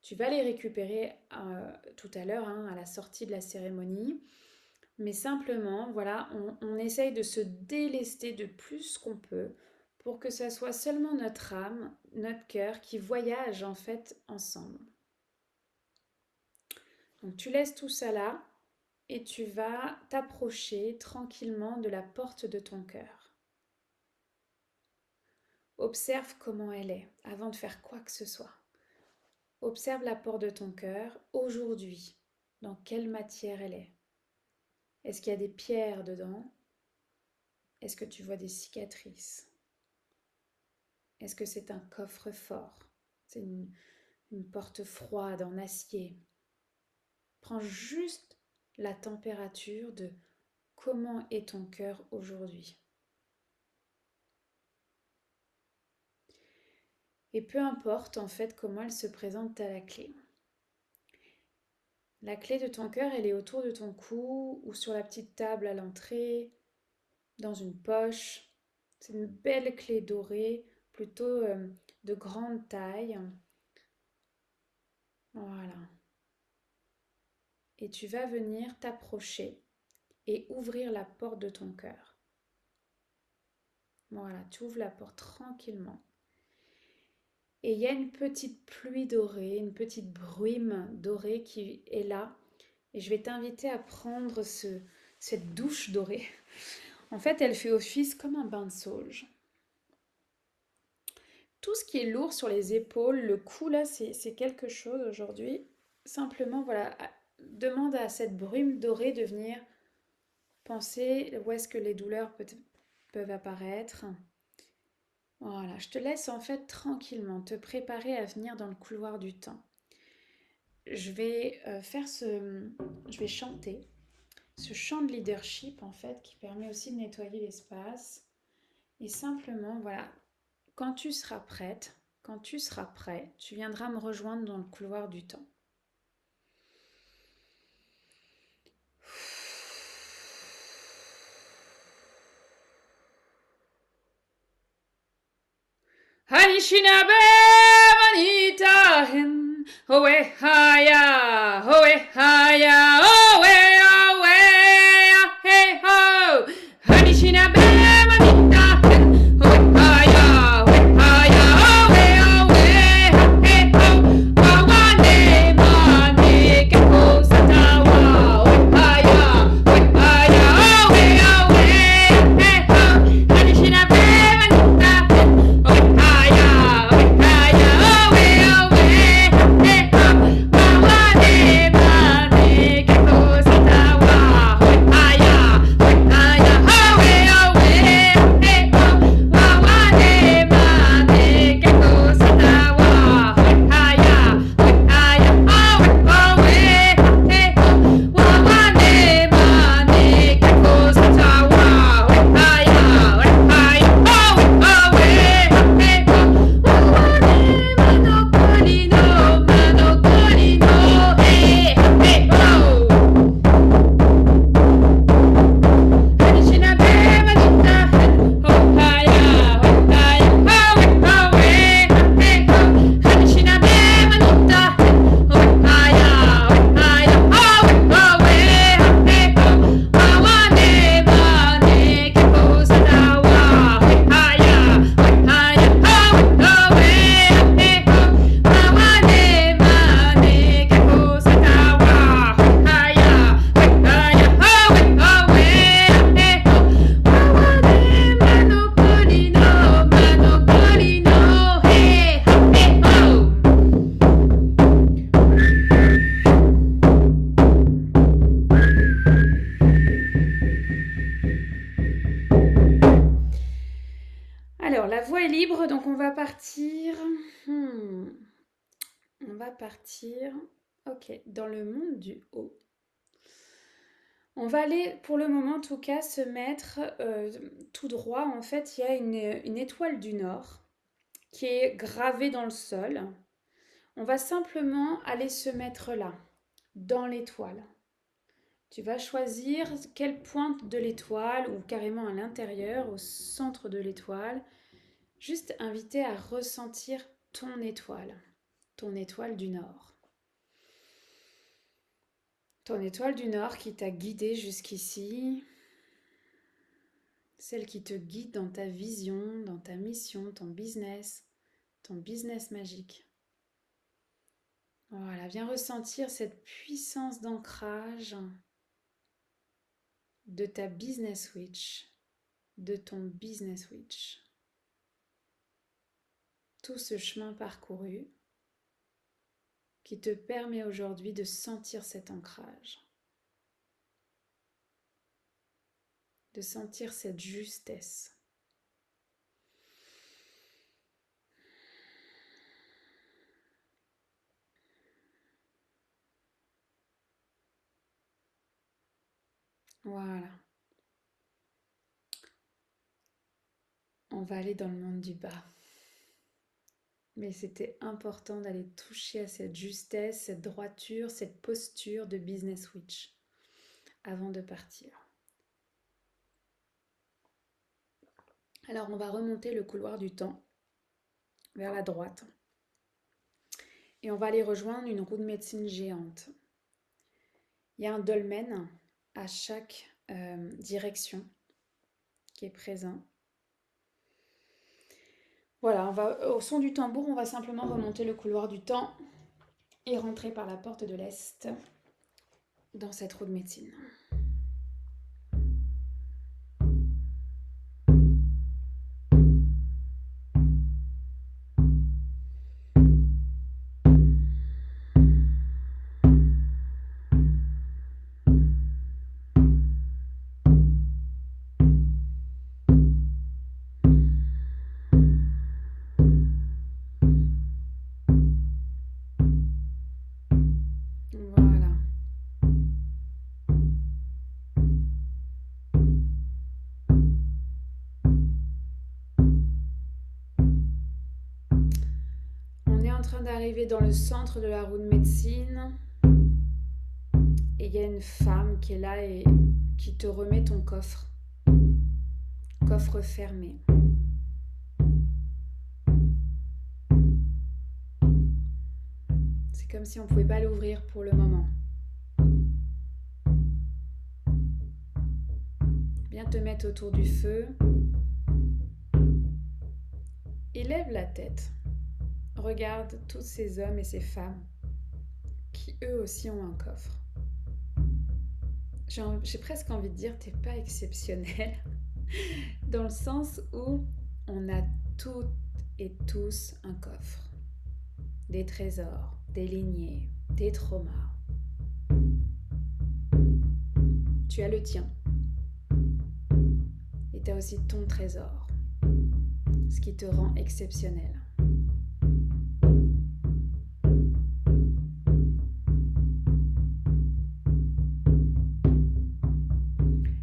Tu vas les récupérer tout à l'heure à la sortie de la cérémonie. Mais simplement, voilà, on essaye de se délester de plus qu'on peut pour que ça soit seulement notre âme, notre cœur qui voyage en fait ensemble. Donc tu laisses tout ça là et tu vas t'approcher tranquillement de la porte de ton cœur. Observe comment elle est avant de faire quoi que ce soit. Observe la porte de ton cœur aujourd'hui. Dans quelle matière elle est? Est-ce qu'il y a des pierres dedans? Est-ce que tu vois des cicatrices? Est-ce que c'est un coffre-fort? C'est une porte froide en acier. Prends juste la température de comment est ton cœur aujourd'hui. Et peu importe en fait comment elle se présente à la clé. La clé de ton cœur, elle est autour de ton cou ou sur la petite table à l'entrée, dans une poche. C'est une belle clé dorée, plutôt de grande taille. Voilà. Et tu vas venir t'approcher et ouvrir la porte de ton cœur. Voilà, tu ouvres la porte tranquillement. Et il y a une petite pluie dorée, une petite brume dorée qui est là. Et je vais t'inviter à prendre cette douche dorée. En fait, elle fait office comme un bain de sauge. Tout ce qui est lourd sur les épaules, le cou, là, c'est quelque chose aujourd'hui. Simplement, voilà, demande à cette brume dorée de venir penser où est-ce que les douleurs peuvent apparaître. Voilà, je te laisse en fait tranquillement te préparer à venir dans le couloir du temps. Je vais je vais chanter ce chant de leadership en fait qui permet aussi de nettoyer l'espace. Et simplement, voilà, quand tu seras prête, quand tu seras prêt, tu viendras me rejoindre dans le couloir du temps. Hanishinabe manita hen, oe haya, oe haya, oe oe, hey ho. Hanishinabe manita hen, oe haya, oe haya, oe oe, hey ho. Wawane mane keko satawa, oe haya, oe oe, hey ho. Hanishinabe manita hen. Alors, la voie est libre, donc on va partir. On va partir, ok, dans le monde du haut. On va aller, pour le moment en tout cas, se mettre tout droit. En fait, il y a une étoile du Nord qui est gravée dans le sol. On va simplement aller se mettre là, dans l'étoile. Tu vas choisir quelle pointe de l'étoile ou carrément à l'intérieur, au centre de l'étoile. Juste inviter à ressentir ton étoile du Nord. Ton étoile du Nord qui t'a guidé jusqu'ici, celle qui te guide dans ta vision, dans ta mission, ton business magique. Voilà, viens ressentir cette puissance d'ancrage de ta business witch, de ton business witch. Tout ce chemin parcouru qui te permet aujourd'hui de sentir cet ancrage, de sentir cette justesse. Voilà. On va aller dans le monde du bas. Mais c'était important d'aller toucher à cette justesse, cette droiture, cette posture de Business Witch avant de partir. Alors on va remonter le couloir du temps vers la droite et on va aller rejoindre une roue de médecine géante. Il y a un dolmen à chaque direction qui est présent. Voilà, au son du tambour, on va simplement remonter le couloir du temps et rentrer par la porte de l'Est dans cette roue de médecine. Voilà. On est en train d'arriver dans le centre de la roue de médecine et il y a une femme qui est là et qui te remet ton coffre. Coffre fermé. C'est comme si on ne pouvait pas l'ouvrir pour le moment. Viens te mettre autour du feu. Élève la tête. Regarde tous ces hommes et ces femmes qui eux aussi ont un coffre. J'ai presque envie de dire t'es pas exceptionnel dans le sens où on a toutes et tous un coffre. Des trésors, des lignées, des traumas. Tu as le tien. Et tu as aussi ton trésor, ce qui te rend exceptionnel.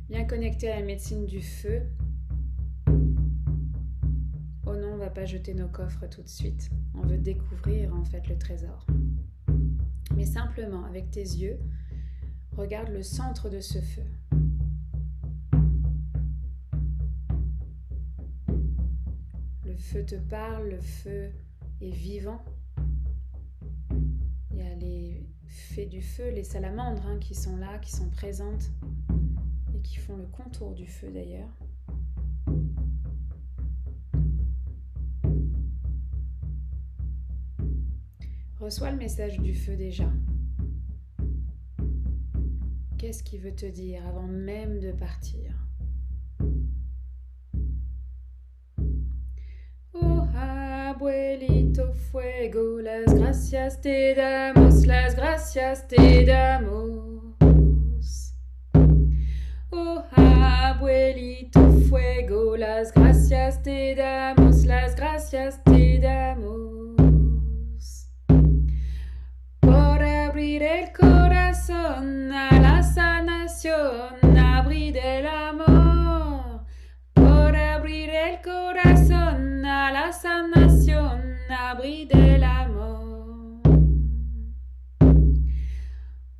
Viens connecter à la médecine du feu. Oh non, on ne va pas jeter nos coffres tout de suite. On veut découvrir en fait le trésor. Mais simplement, avec tes yeux, regarde le centre de ce feu. Le feu te parle, le feu est vivant. Il y a les fées du feu, les salamandres qui sont là, qui sont présentes et qui font le contour du feu d'ailleurs. Reçois le message du feu déjà. Qu'est-ce qu'il veut te dire avant même de partir? Oh, abuelito fuego, las gracias te damos, las gracias te damos. Oh, abuelito fuego, las gracias te damos, las gracias te damos. Por abrir el corazón a la sanación, abrir el amor. Por abrir el corazón a la sanación, abrir el amor.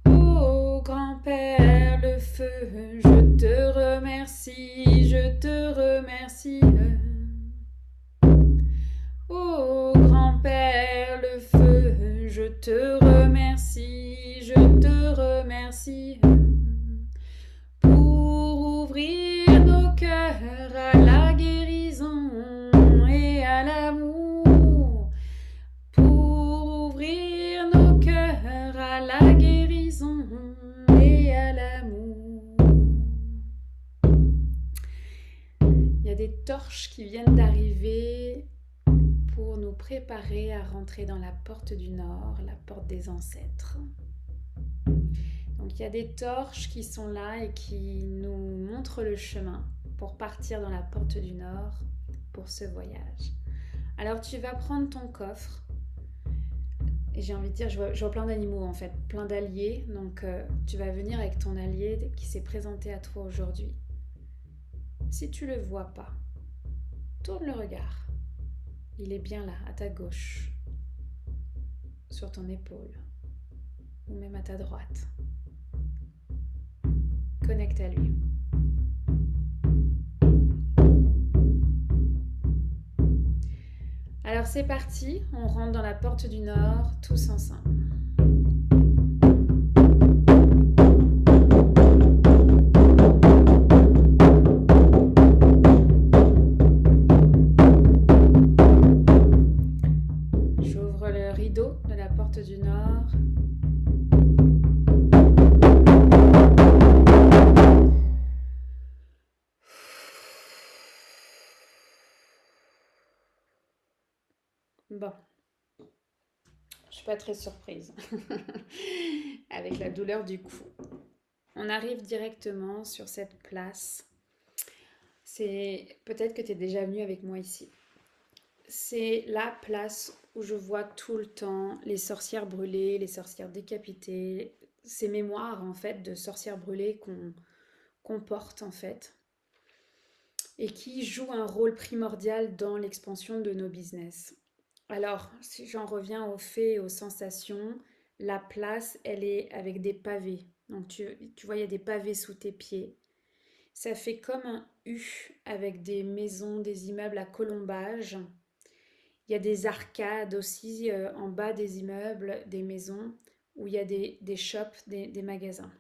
Oh, grand-père, le feu, je te remercie, je te remercie. Oh, grand-père, le feu, je te remercie, je te remercie. Pour ouvrir nos cœurs à la guérison et à l'amour. Pour ouvrir nos cœurs à la guérison et à l'amour. Il y a des torches qui viennent d'arriver pour nous préparer à rentrer dans la porte du Nord, la porte des ancêtres. Donc il y a des torches qui sont là et qui nous montrent le chemin pour partir dans la porte du Nord pour ce voyage. Alors tu vas prendre ton coffre et j'ai envie de dire, je vois plein d'animaux en fait, plein d'alliés. Donc tu vas venir avec ton allié qui s'est présenté à toi aujourd'hui. Si tu ne le vois pas, tourne le regard. Il est bien là, à ta gauche, sur ton épaule, ou même à ta droite. Connecte à lui. Alors c'est parti, on rentre dans la porte du Nord, tous ensemble. J'ouvre le rideau de la porte du Nord. Bon, je suis pas très surprise avec la douleur du cou. On arrive directement sur cette place. C'est peut-être que tu es déjà venu avec moi ici. C'est la place où je vois tout le temps les sorcières brûlées, les sorcières décapitées, ces mémoires en fait de sorcières brûlées qu'on porte en fait et qui jouent un rôle primordial dans l'expansion de nos business. Alors, si j'en reviens aux faits et aux sensations, la place, elle est avec des pavés. Donc tu vois, il y a des pavés sous tes pieds. Ça fait comme un U avec des maisons, des immeubles à colombage. Il y a des arcades aussi en bas des immeubles, des maisons, où il y a des shops, des magasins.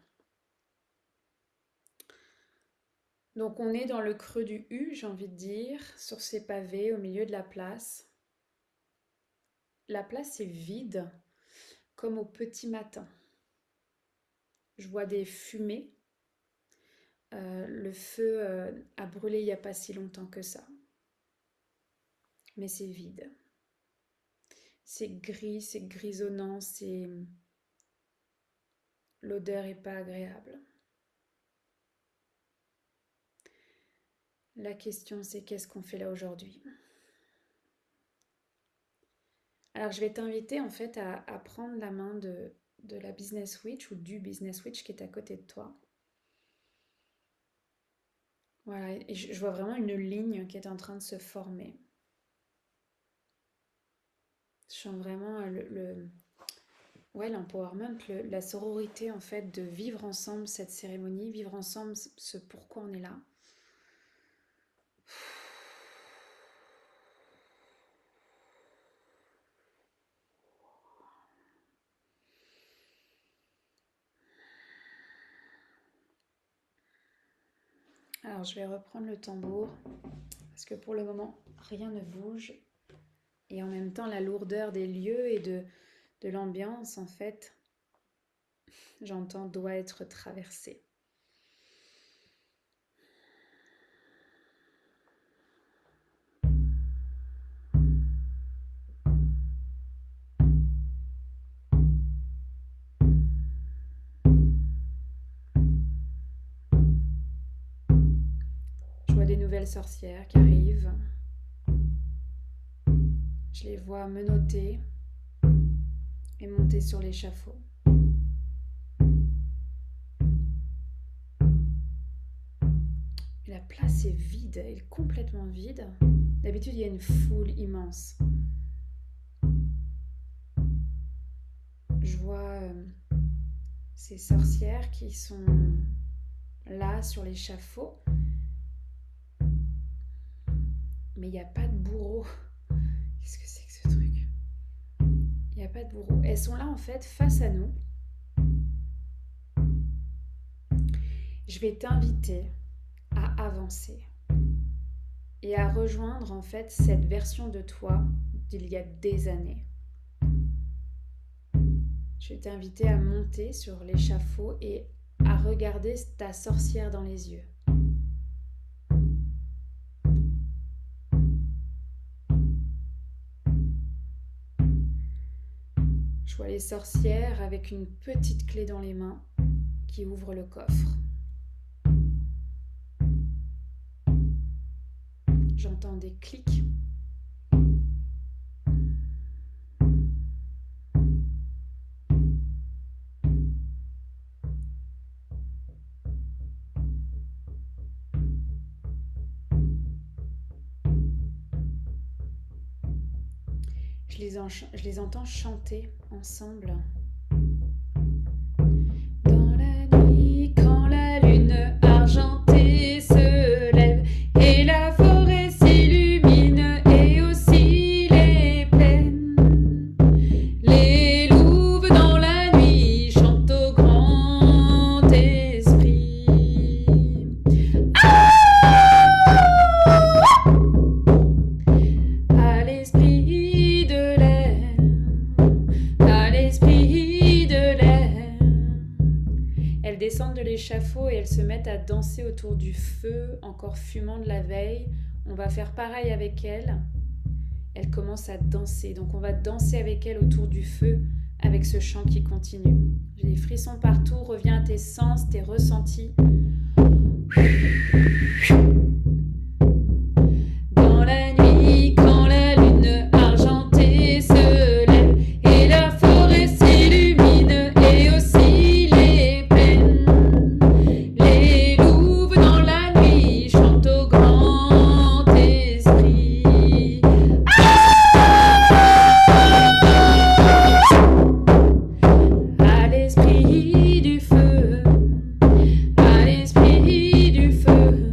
Donc on est dans le creux du U, j'ai envie de dire, sur ces pavés au milieu de la place. La place est vide, comme au petit matin. Je vois des fumées. Le feu a brûlé il n'y a pas si longtemps que ça. Mais c'est vide. C'est gris, c'est grisonnant, l'odeur est pas agréable. La question c'est qu'est-ce qu'on fait là aujourd'hui? Alors je vais t'inviter en fait à prendre la main de la Business Witch ou du Business Witch qui est à côté de toi. Voilà, et je vois vraiment une ligne qui est en train de se former. Je sens vraiment ouais, l'empowerment, la sororité en fait, de vivre ensemble cette cérémonie, vivre ensemble ce pourquoi on est là. Alors je vais reprendre le tambour, parce que pour le moment, rien ne bouge. Et en même temps, la lourdeur des lieux et de l'ambiance, en fait, j'entends, doit être traversée. Je vois des nouvelles sorcières qui arrivent. Je les vois menotter et monter sur l'échafaud. Et la place est vide, elle est complètement vide. D'habitude, il y a une foule immense. Je vois ces sorcières qui sont là sur l'échafaud. Mais il n'y a pas de bourreau. Qu'est-ce que c'est que ce truc? Il n'y a pas de bourreau. Elles sont là en fait face à nous. Je vais t'inviter à avancer et à rejoindre en fait cette version de toi d'il y a des années. Je vais t'inviter à monter sur l'échafaud et à regarder ta sorcière dans les yeux. Je vois les sorcières avec une petite clé dans les mains qui ouvre le coffre. J'entends des clics. Je les entends chanter ensemble. Dans la nuit, quand la lune argentée se lève et la forêt s'illumine et aussi les plaines, les louves dans la nuit chantent au grand esprit. À l'esprit de l'air, à l'esprit de l'air. Elles descendent de l'échafaud et elles se mettent à danser autour du feu, encore fumant de la veille. On va faire pareil avec elles. Elles commencent à danser, donc on va danser avec elles autour du feu, avec ce chant qui continue. J'ai des frissons partout, reviens à tes sens, tes ressentis. Dans la nuit, quand la lune argentée se lève et la forêt s'illumine et aussi les plaines, les louves dans la nuit chantent au grand esprit. À l'esprit du feu, à l'esprit du feu.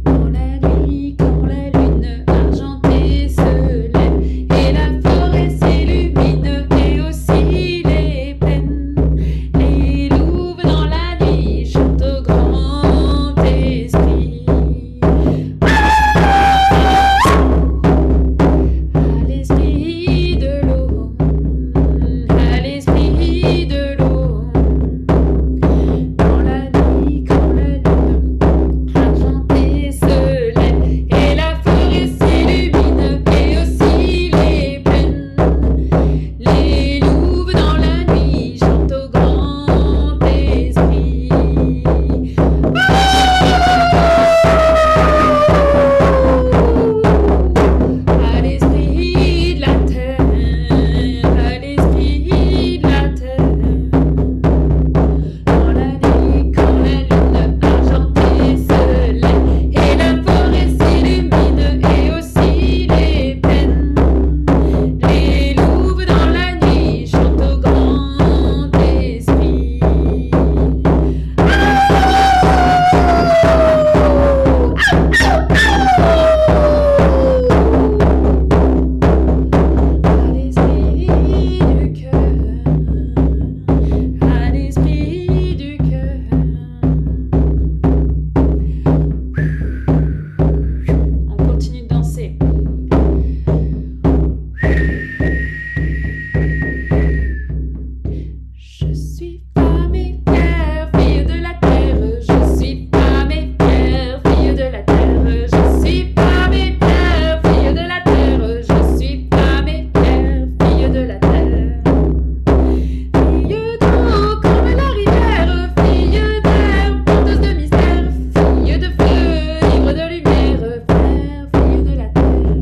Dans la nuit, quand la lune argentée se lève et la forêt s'illumine et aussi les plaines, les louves dans la nuit chantent au grand esprit. À l'esprit de l'eau, à l'esprit de l'eau. Dans la nuit, quand la lune argentée se lève et la forêt s'illumine et aussi les plaines, les louves dans la nuit chantent au grand esprit. À l'esprit de la terre, à l'esprit de la terre. Dans la nuit, quand la lune argentée se lève et la forêt s'illumine et aussi les plaines, les louves dans la nuit chantent au grand esprit. À l'esprit du cœur, à l'esprit du cœur. On continue de danser. Je suis femme et fière, fille de la terre. Je suis femme et fière, fille de la terre. Je suis femme et fière, fille de la terre. Je suis femme et fière, fille de la terre. Fille d'eau comme la rivière, fille d'air, porteuse de mystère, fille de feu, ivre de lumière, fière, fille de la terre,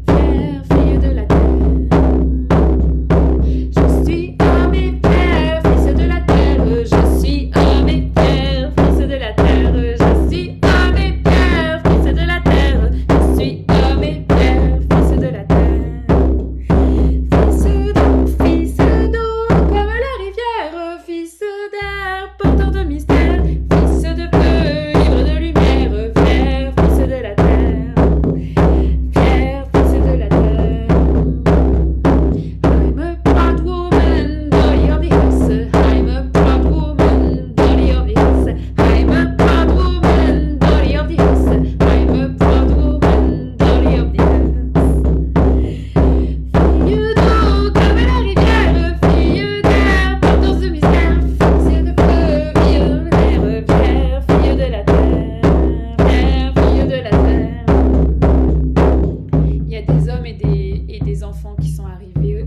fière, fille de la terre. Je suis homme et fier, fils de la terre. Je suis homme et fier, fils de la terre. Je suis homme et fier, fils de la terre. Je suis homme et fier, fils de la terre. Fils d'eau comme la rivière, fils d'air, porteur de mystère, fils de feu, ivre de lumière, fier, fils de la terre, fier, fils de la terre. I'm a proud woman, dolly of the house. I'm a proud woman, dolly of the house. I'm a proud woman, dolly of the house. I'm a proud woman, dolly of the house. Fille d'eau comme la rivière, fille d'air, porteuse de mystère, fils de feu, fille de lumière, fière, fille de la terre, fière, fille de la terre. Il y a des hommes et des enfants qui sont arrivés.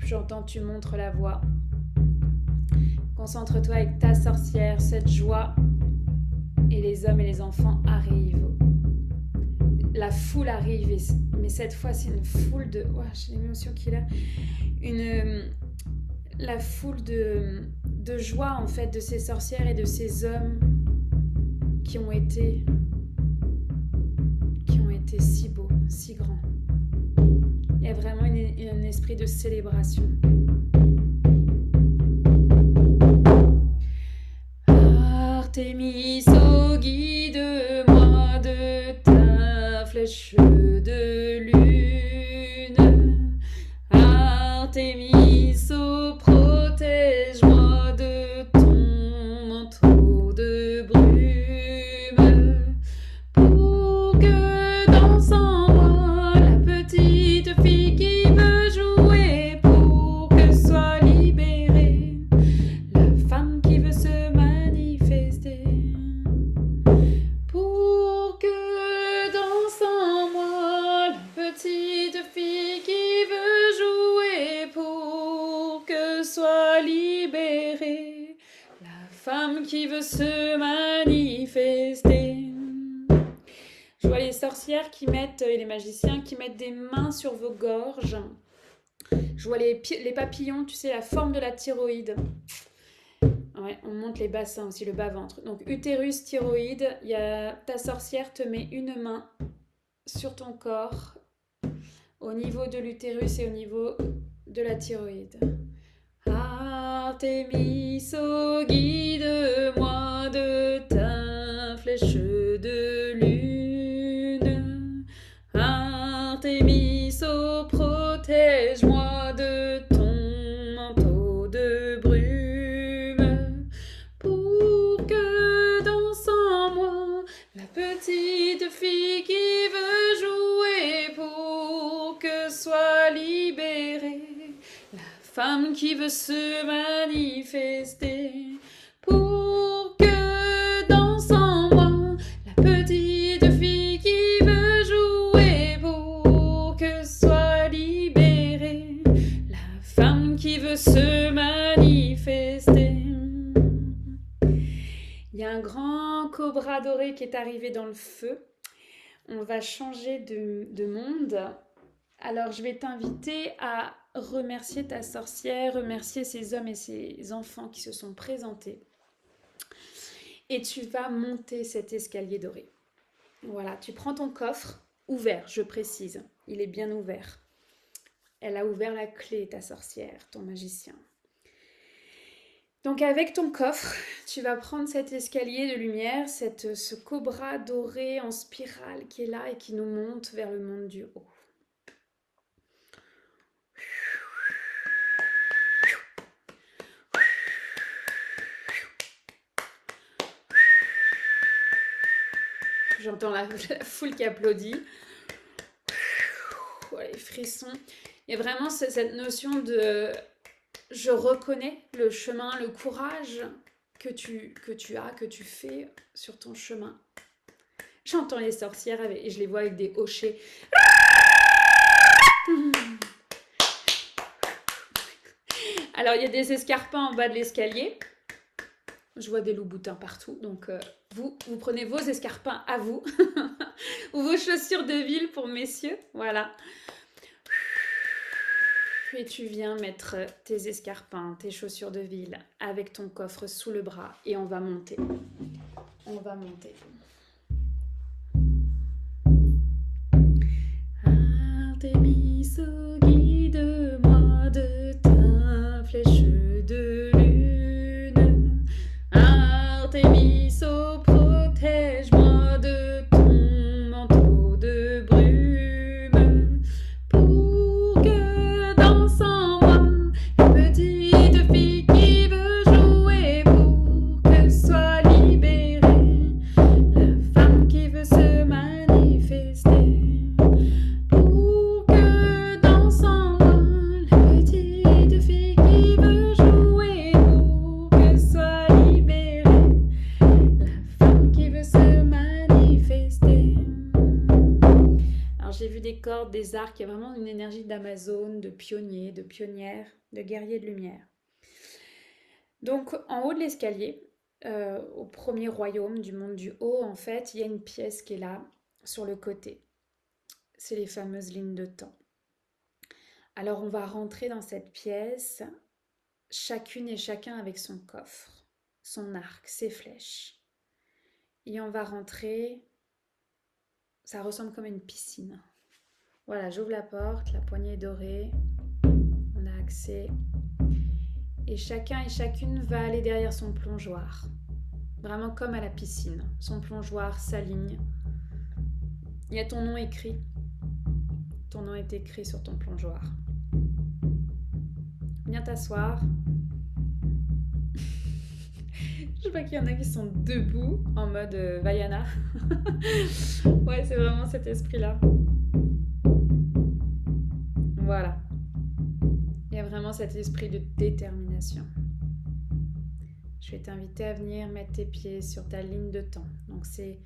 J'entends, tu montres la voie. Concentre-toi avec ta sorcière, cette joie. Et les hommes et les enfants arrivent. La foule arrive, mais cette fois, c'est une foule de... Oh, j'ai l'émotion qu'il a. La foule de joie, en fait, de ces sorcières et de ces hommes qui ont été été si beau, si grand. Il y a vraiment un esprit de célébration. Artémis, oh, guide-moi de ta flèche de lune. Artémis, oh, protège-moi de ton manteau de brume, pour que danse en moi la petite fille qui veut jouer, pour que soit libérée la femme qui veut se manifester, pour que danse en moi la petite fille qui veut jouer, pour que soit libérée la femme qui veut se manifester. Je vois les sorcières qui mettent, et les magiciens qui mettent des mains sur vos gorges. Je vois les papillons, tu sais, la forme de la thyroïde. Ouais, on monte les bassins aussi, le bas-ventre. Donc utérus, thyroïde, ta sorcière te met une main sur ton corps, au niveau de l'utérus et au niveau de la thyroïde. Artémis, oh, guide-moi de ta flèche de lune. Artémis, oh, protège-moi de ton manteau de brume, pour que danse en moi la petite fille qui veut jouer, pour que soit libérée la femme qui veut se manifester, pour que danse en moi la petite fille qui veut jouer, pour que soit libérée la femme qui veut se manifester. Il y a un grand cobra doré qui est arrivé dans le feu. On va changer de monde. Alors, je vais t'inviter à remercier ta sorcière, remercier ces hommes et ces enfants qui se sont présentés. Et tu vas monter cet escalier doré. Voilà, tu prends ton coffre, ouvert, je précise. Il est bien ouvert. Elle a ouvert la clé, ta sorcière, ton magicien. Donc avec ton coffre, tu vas prendre cet escalier de lumière, ce cobra doré en spirale qui est là et qui nous monte vers le monde du haut. J'entends la foule qui applaudit. Les frissons. Il y a vraiment cette notion de... Je reconnais le chemin, le courage que tu as, que tu fais sur ton chemin. J'entends les sorcières et je les vois avec des hochets. Alors, il y a des escarpins en bas de l'escalier. Je vois des loups-boutins partout. Donc, vous prenez vos escarpins à vous. Ou vos chaussures de ville pour messieurs. Voilà. Et tu viens mettre tes escarpins, tes chaussures de ville avec ton coffre sous le bras. Et on va monter. On va monter. Artémis, oh, guide-moi de ta flèche de lune. Artémis, oh, protège-moi de ton manteau de brume, pour que danse en moi la petite fille qui veut jouer, pour que soit libérée la femme qui veut se manifester. Pour que danse en moi la petite fille qui veut jouer, pour que soit libérée la femme qui veut se manifester. Alors j'ai vu des cordes, des arcs, il y a vraiment une énergie d'Amazone, de pionnier, de pionnière, de guerrier de lumière. Donc en haut de l'escalier, au premier royaume du monde du haut, en fait, il y a une pièce qui est là, sur le côté. C'est les fameuses lignes de temps. Alors on va rentrer dans cette pièce, chacune et chacun avec son coffre, son arc, ses flèches. Et on va rentrer ça ressemble comme une piscine. Voilà, j'ouvre la porte, la poignée est dorée, on a accès. Et chacun et chacune va aller derrière son plongeoir. Vraiment comme à la piscine. Son plongeoir s'aligne. Il y a ton nom écrit. Ton nom est écrit sur ton plongeoir. Viens t'asseoir. Je vois qu'il y en a qui sont debout en mode Vaiana. Ouais, c'est vraiment cet esprit-là. Voilà. Il y a vraiment cet esprit de détermination. Je vais t'inviter à venir mettre tes pieds sur ta ligne de temps. Donc c'est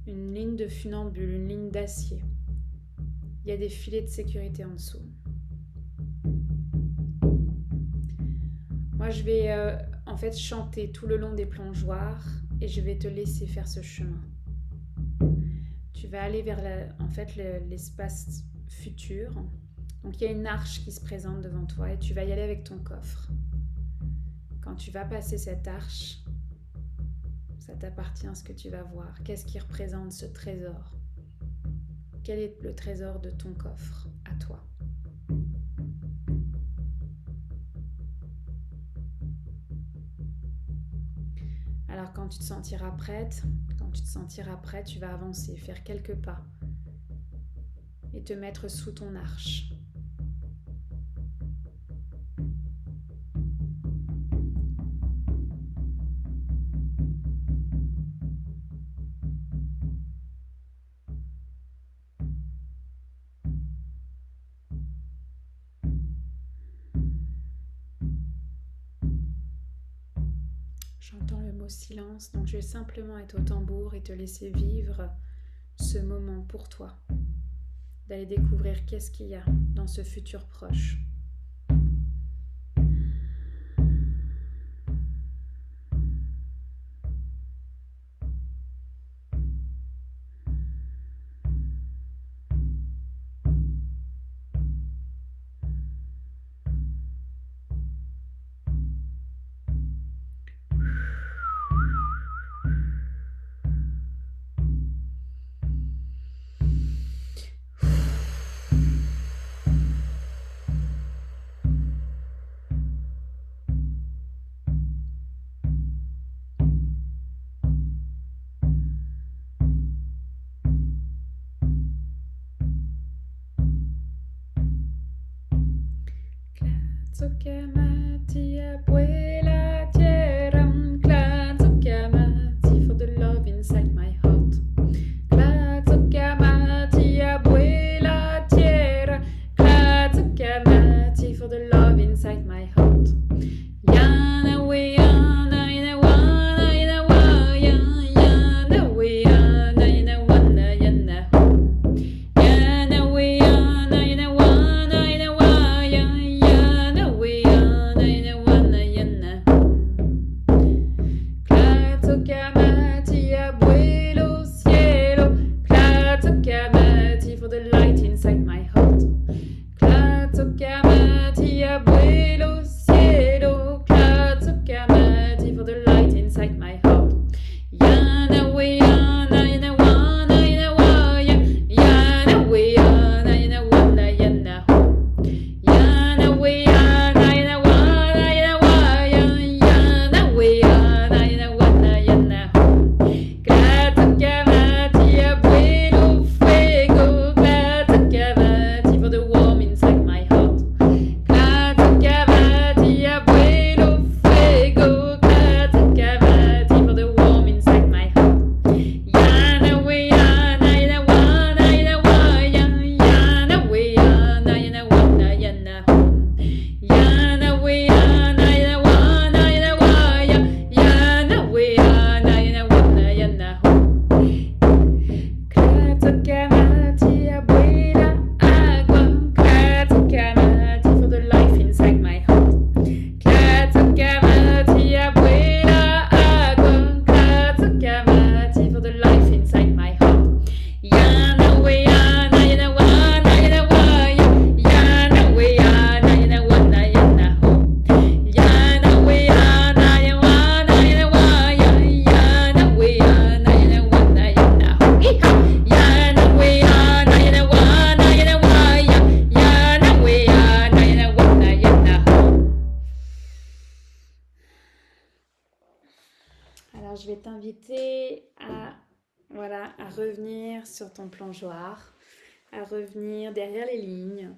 une ligne de funambule, une ligne d'acier. Il y a des filets de sécurité en dessous. Moi, je vais en fait chanter tout le long des plongeoirs et je vais te laisser faire ce chemin. Tu vas aller vers l'espace futur. Donc, il y a une arche qui se présente devant toi et tu vas y aller avec ton coffre. Quand tu vas passer cette arche, ça t'appartient ce que tu vas voir. Qu'est-ce qui représente ce trésor? Quel est le trésor de ton coffre à toi? Alors quand tu te sentiras prête, tu vas avancer, faire quelques pas et te mettre sous ton arche. J'entends le mot silence, donc je vais simplement être au tambour et te laisser vivre ce moment pour toi, d'aller découvrir qu'est-ce qu'il y a dans ce futur proche. Klatsukkamati abuela tierra, Klatsukkamati for the love inside my heart. Klatsukkamati abuela tierra, Klatsukkamati for the love inside my heart. Yana we yana ina wana ina wa yana we yana ina wana yana ho. Yana we yana ina wana ina wa yana we yana ina wana yana ho. t'inviter à, voilà, à revenir sur ton plongeoir, à revenir derrière les lignes,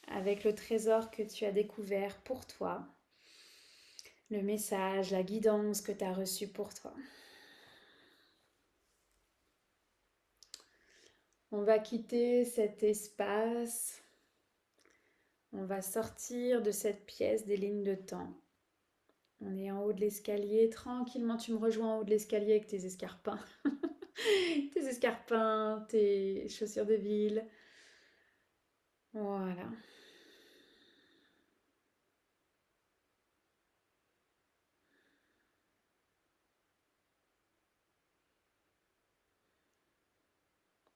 avec le trésor que tu as découvert pour toi, le message, la guidance que tu as reçue pour toi. On va quitter cet espace, on va sortir de cette pièce des lignes de temps. On est en haut de l'escalier, tranquillement, tu me rejoins en haut de l'escalier avec tes escarpins. Tes escarpins, tes chaussures de ville. Voilà.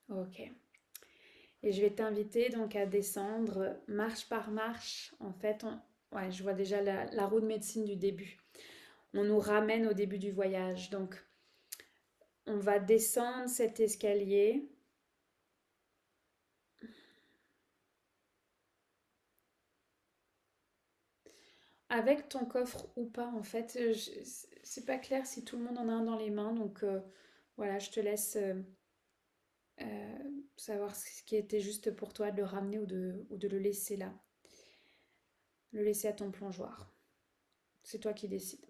Ok. Et je vais t'inviter donc à descendre marche par marche. En fait, ouais, je vois déjà la roue de médecine du début. On nous ramène au début du voyage. Donc, on va descendre cet escalier. Avec ton coffre ou pas, en fait, c'est pas clair si tout le monde en a un dans les mains. Donc, voilà, je te laisse savoir ce qui était juste pour toi, de le ramener ou de le laisser là. Le laisser à ton plongeoir. C'est toi qui décides.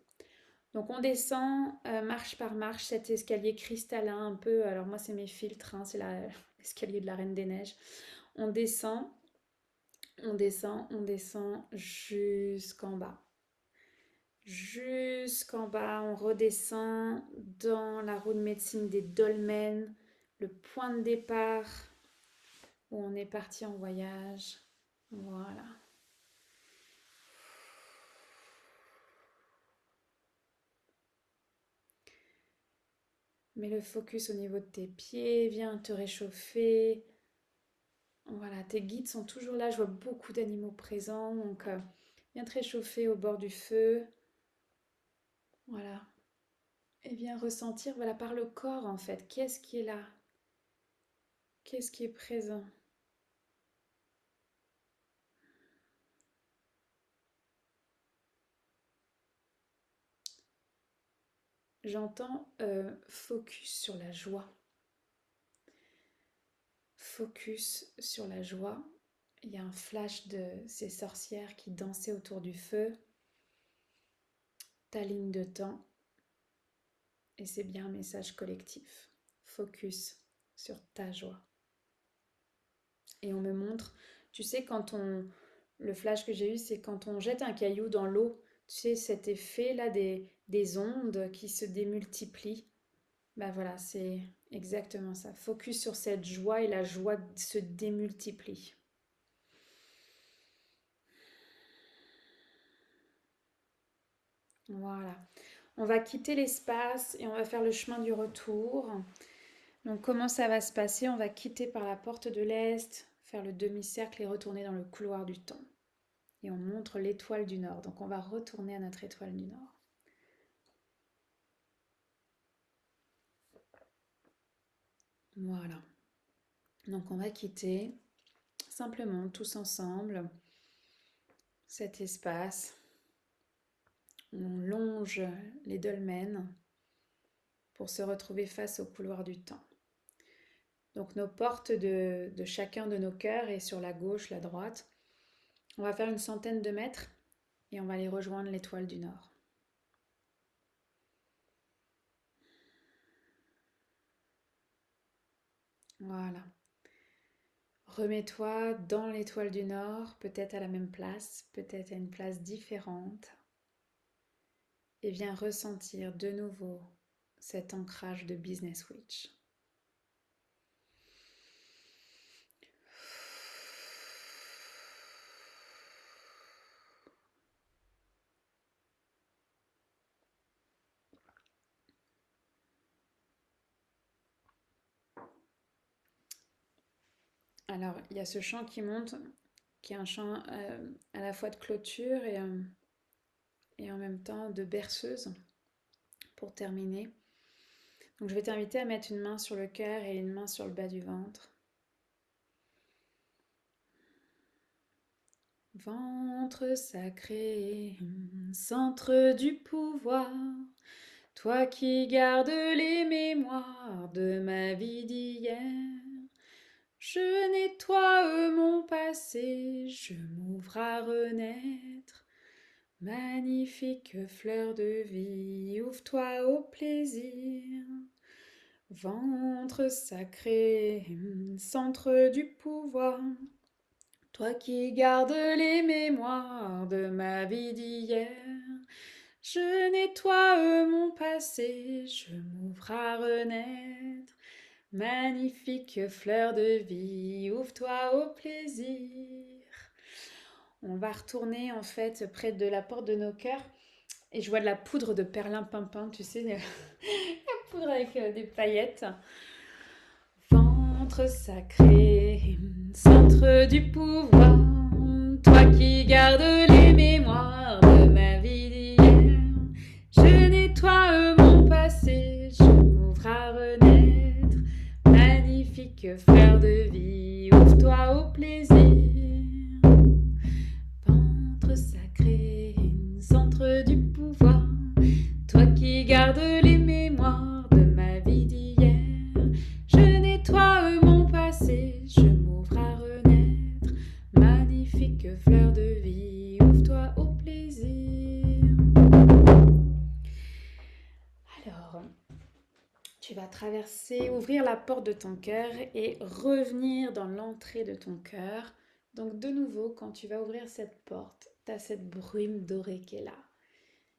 Donc on descend marche par marche cet escalier cristallin un peu. Alors moi c'est mes filtres, hein, c'est l'escalier de la Reine des Neiges. On descend, on descend, on descend jusqu'en bas. Jusqu'en bas, on redescend dans la roue de médecine des dolmens, le point de départ où on est parti en voyage. Voilà. Mets le focus au niveau de tes pieds, viens te réchauffer. Voilà, tes guides sont toujours là, je vois beaucoup d'animaux présents, donc viens te réchauffer au bord du feu. Voilà. Et viens ressentir, voilà, par le corps en fait, qu'est-ce qui est là? Qu'est-ce qui est présent? J'entends focus sur la joie. Focus sur la joie. Il y a un flash de ces sorcières qui dansaient autour du feu. Ta ligne de temps. Et c'est bien un message collectif. Focus sur ta joie. Et on me montre, tu sais, le flash que j'ai eu, c'est quand on jette un caillou dans l'eau, tu sais, cet effet-là des ondes qui se démultiplient. Bah voilà, c'est exactement ça. Focus sur cette joie et la joie se démultiplie. Voilà. On va quitter l'espace et on va faire le chemin du retour. Donc comment ça va se passer? On va quitter par la porte de l'Est, faire le demi-cercle et retourner dans le couloir du temps. Et on montre l'étoile du Nord. Donc on va retourner à notre étoile du Nord. Voilà. Donc on va quitter simplement tous ensemble cet espace. On longe les dolmens pour se retrouver face au couloir du temps. Donc nos portes de chacun de nos cœurs est sur la gauche, la droite. On va faire une centaine de mètres et on va aller rejoindre l'étoile du Nord. Voilà. Remets-toi dans l'étoile du Nord, peut-être à la même place, peut-être à une place différente. Et viens ressentir de nouveau cet ancrage de Business Witch. Alors, il y a ce chant qui monte, qui est un chant à la fois de clôture et en même temps de berceuse, pour terminer. Donc, je vais t'inviter à mettre une main sur le cœur et une main sur le bas du ventre. Ventre sacré, centre du pouvoir, Toi qui gardes les mémoires de ma vie d'hier, je nettoie mon passé, je m'ouvre à renaître. Magnifique fleur de vie, ouvre-toi au plaisir. Ventre sacré, centre du pouvoir. Toi qui gardes les mémoires de ma vie d'hier, je nettoie mon passé, je m'ouvre à renaître. Magnifique fleur de vie, ouvre-toi au plaisir. On va retourner en fait près de la porte de nos cœurs et je vois de la poudre de perlimpinpin, tu sais, la poudre avec des paillettes. Ventre sacré, centre du pouvoir, toi qui gardes les mémoires de ma vie d'hier, je nettoie mon passé, je m'ouvre à renaître. Magnifique fleur de vie, ouvre-toi au plaisir. Ventre sacré, centre du pouvoir, toi qui gardes les mémoires de ma vie d'hier, je nettoie mon passé, je m'ouvre à renaître. Magnifique fleur de vie, ouvre-toi au plaisir. Alors, tu vas traverser, ouvrir la porte de ton cœur et revenir dans l'entrée de ton cœur. Donc de nouveau, quand tu vas ouvrir cette porte, tu as cette brume dorée qui est là.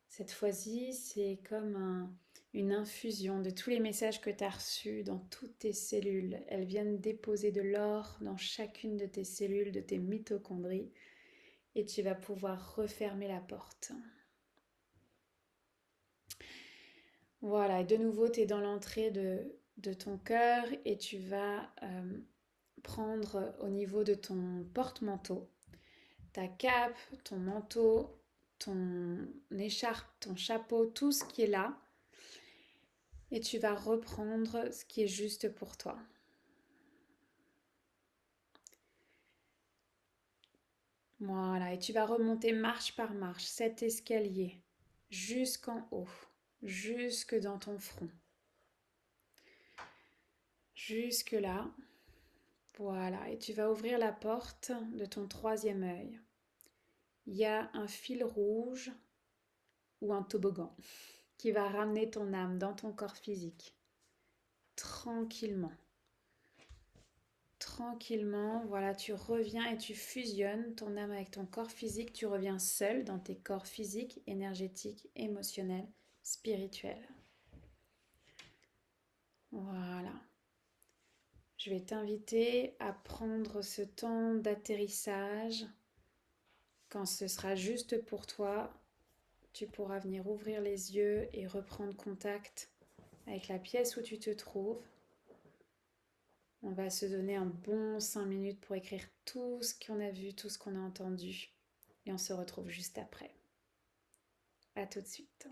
Cette fois-ci, c'est comme une infusion de tous les messages que tu as reçus dans toutes tes cellules. Elles viennent déposer de l'or dans chacune de tes cellules, de tes mitochondries. Et tu vas pouvoir refermer la porte. Voilà, et de nouveau, tu es dans l'entrée de ton cœur et tu vas prendre au niveau de ton porte-manteau, ta cape, ton manteau, ton écharpe, ton chapeau, tout ce qui est là. Et tu vas reprendre ce qui est juste pour toi. Voilà, et tu vas remonter marche par marche cet escalier jusqu'en haut, jusque dans ton front. Jusque là. Voilà, et tu vas ouvrir la porte de ton troisième œil. Il y a un fil rouge ou un toboggan qui va ramener ton âme dans ton corps physique. Tranquillement. Tranquillement, voilà, tu reviens et tu fusionnes ton âme avec ton corps physique. Tu reviens seul dans tes corps physiques, énergétiques, émotionnels, spirituels. Voilà. Je vais t'inviter à prendre ce temps d'atterrissage. Quand ce sera juste pour toi, tu pourras venir ouvrir les yeux et reprendre contact avec la pièce où tu te trouves. On va se donner un bon 5 minutes pour écrire tout ce qu'on a vu, tout ce qu'on a entendu. Et on se retrouve juste après. À tout de suite.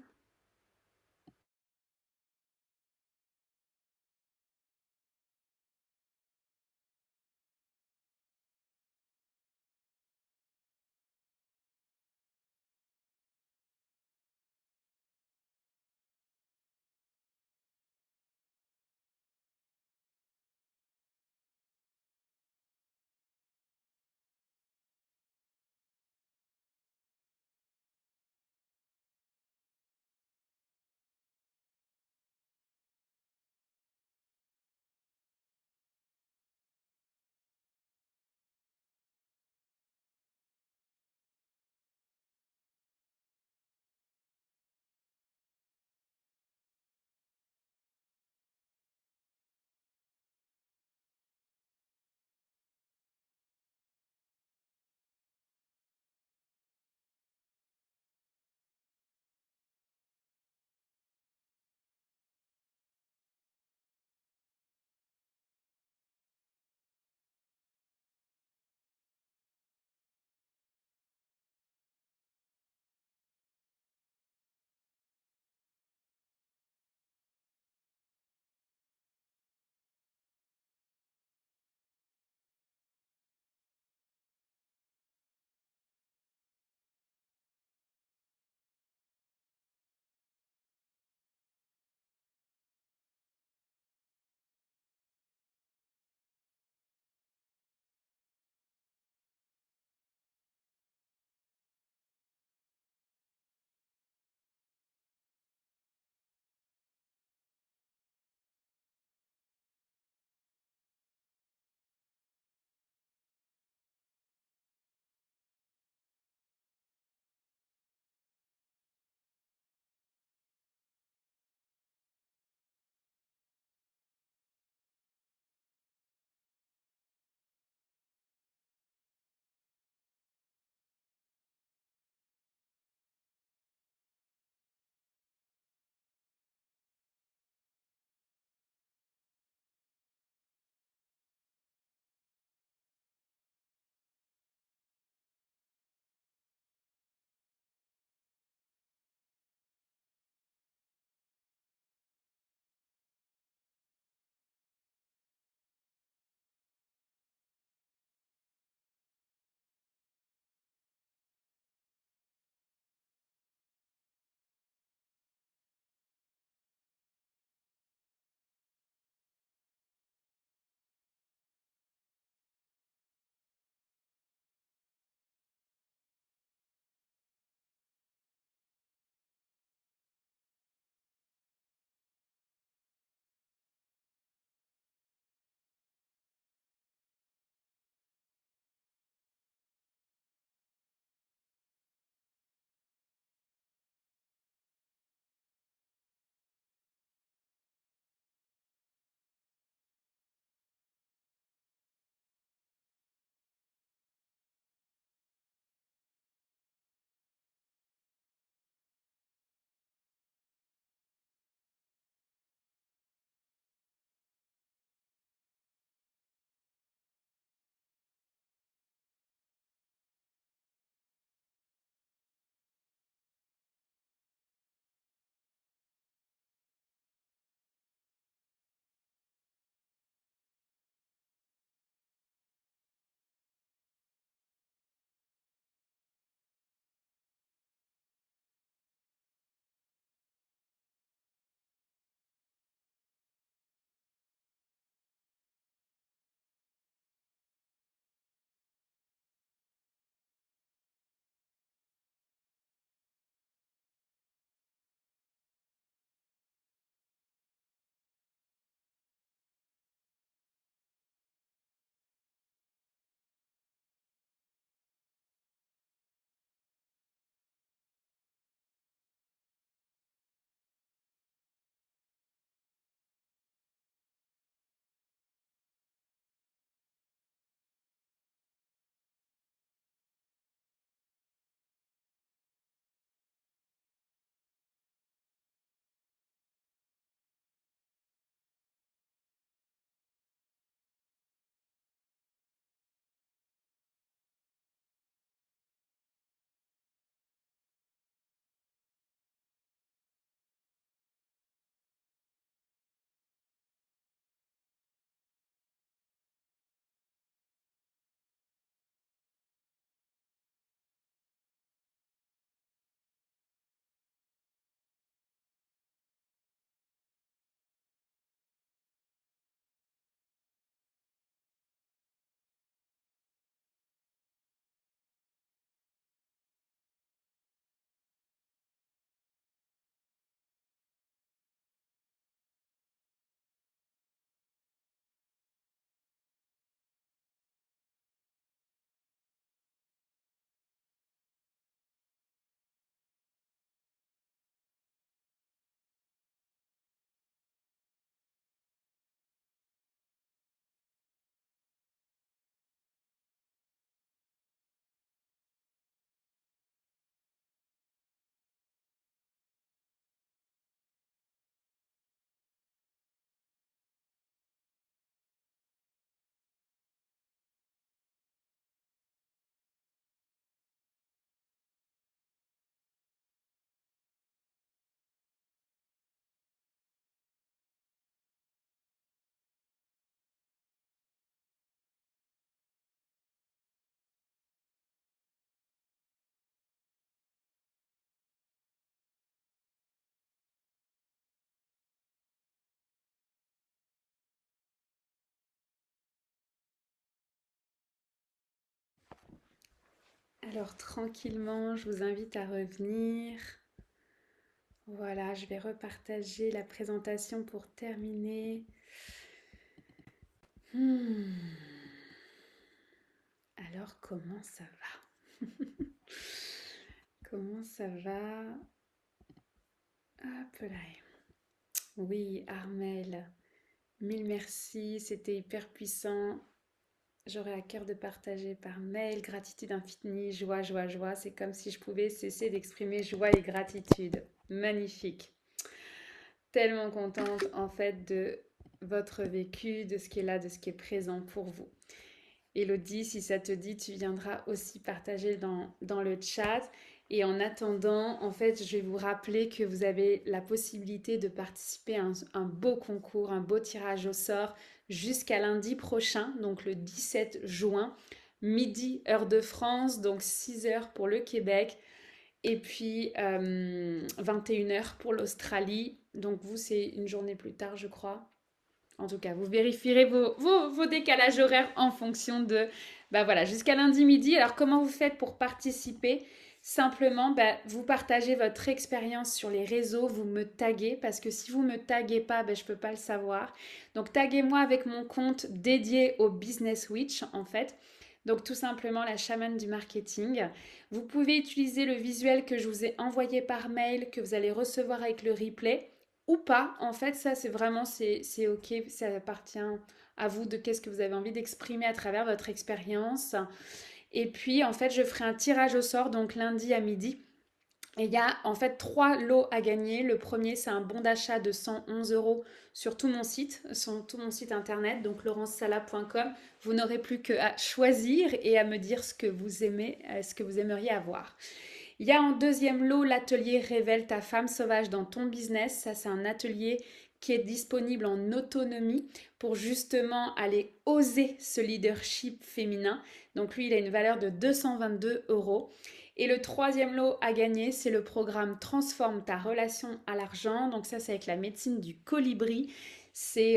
Alors tranquillement, je vous invite à revenir. Voilà, je vais repartager la présentation pour terminer. Hmm. Alors comment ça va? Comment ça va? Hop là. Oui, Armel, mille merci, c'était hyper puissant. J'aurais à cœur de partager par mail, gratitude infinie, joie, joie, joie. C'est comme si je pouvais cesser d'exprimer joie et gratitude. Magnifique. Tellement contente en fait de votre vécu, de ce qui est là, de ce qui est présent pour vous. Elodie, si ça te dit, tu viendras aussi partager dans le chat. Et en attendant, en fait, je vais vous rappeler que vous avez la possibilité de participer à un beau concours, un beau tirage au sort jusqu'à lundi prochain, donc le 17 juin, midi heure de France, donc 6 heures pour le Québec, et puis 21 heures pour l'Australie. Donc vous, c'est une journée plus tard, je crois. En tout cas, vous vérifierez vos décalages horaires en fonction de... Bah voilà, jusqu'à lundi midi. Alors, comment vous faites pour participer? Simplement, bah, vous partagez votre expérience sur les réseaux, vous me taguez, parce que si vous ne me taguez pas, bah, je ne peux pas le savoir. Donc, taguez-moi avec mon compte dédié au Business Witch, en fait. Donc, tout simplement, la chamane du marketing. Vous pouvez utiliser le visuel que je vous ai envoyé par mail, que vous allez recevoir avec le replay ou pas. En fait, ça, c'est vraiment, c'est OK. Ça appartient à vous de qu'est-ce que vous avez envie d'exprimer à travers votre expérience. Et puis, en fait, je ferai un tirage au sort, donc lundi à midi. Et il y a en fait 3 lots à gagner. Le premier, c'est un bon d'achat de 111 euros sur tout mon site, internet, donc laurence-sala.com. Vous n'aurez plus qu'à choisir et à me dire ce que vous aimez, ce que vous aimeriez avoir. Il y a en deuxième lot l'atelier Révèle ta femme sauvage dans ton business. Ça, c'est un atelier qui est disponible en autonomie pour justement aller oser ce leadership féminin. Donc lui, il a une valeur de 222 euros. Et le troisième lot à gagner, c'est le programme Transforme ta relation à l'argent. Donc ça, c'est avec la médecine du colibri. C'est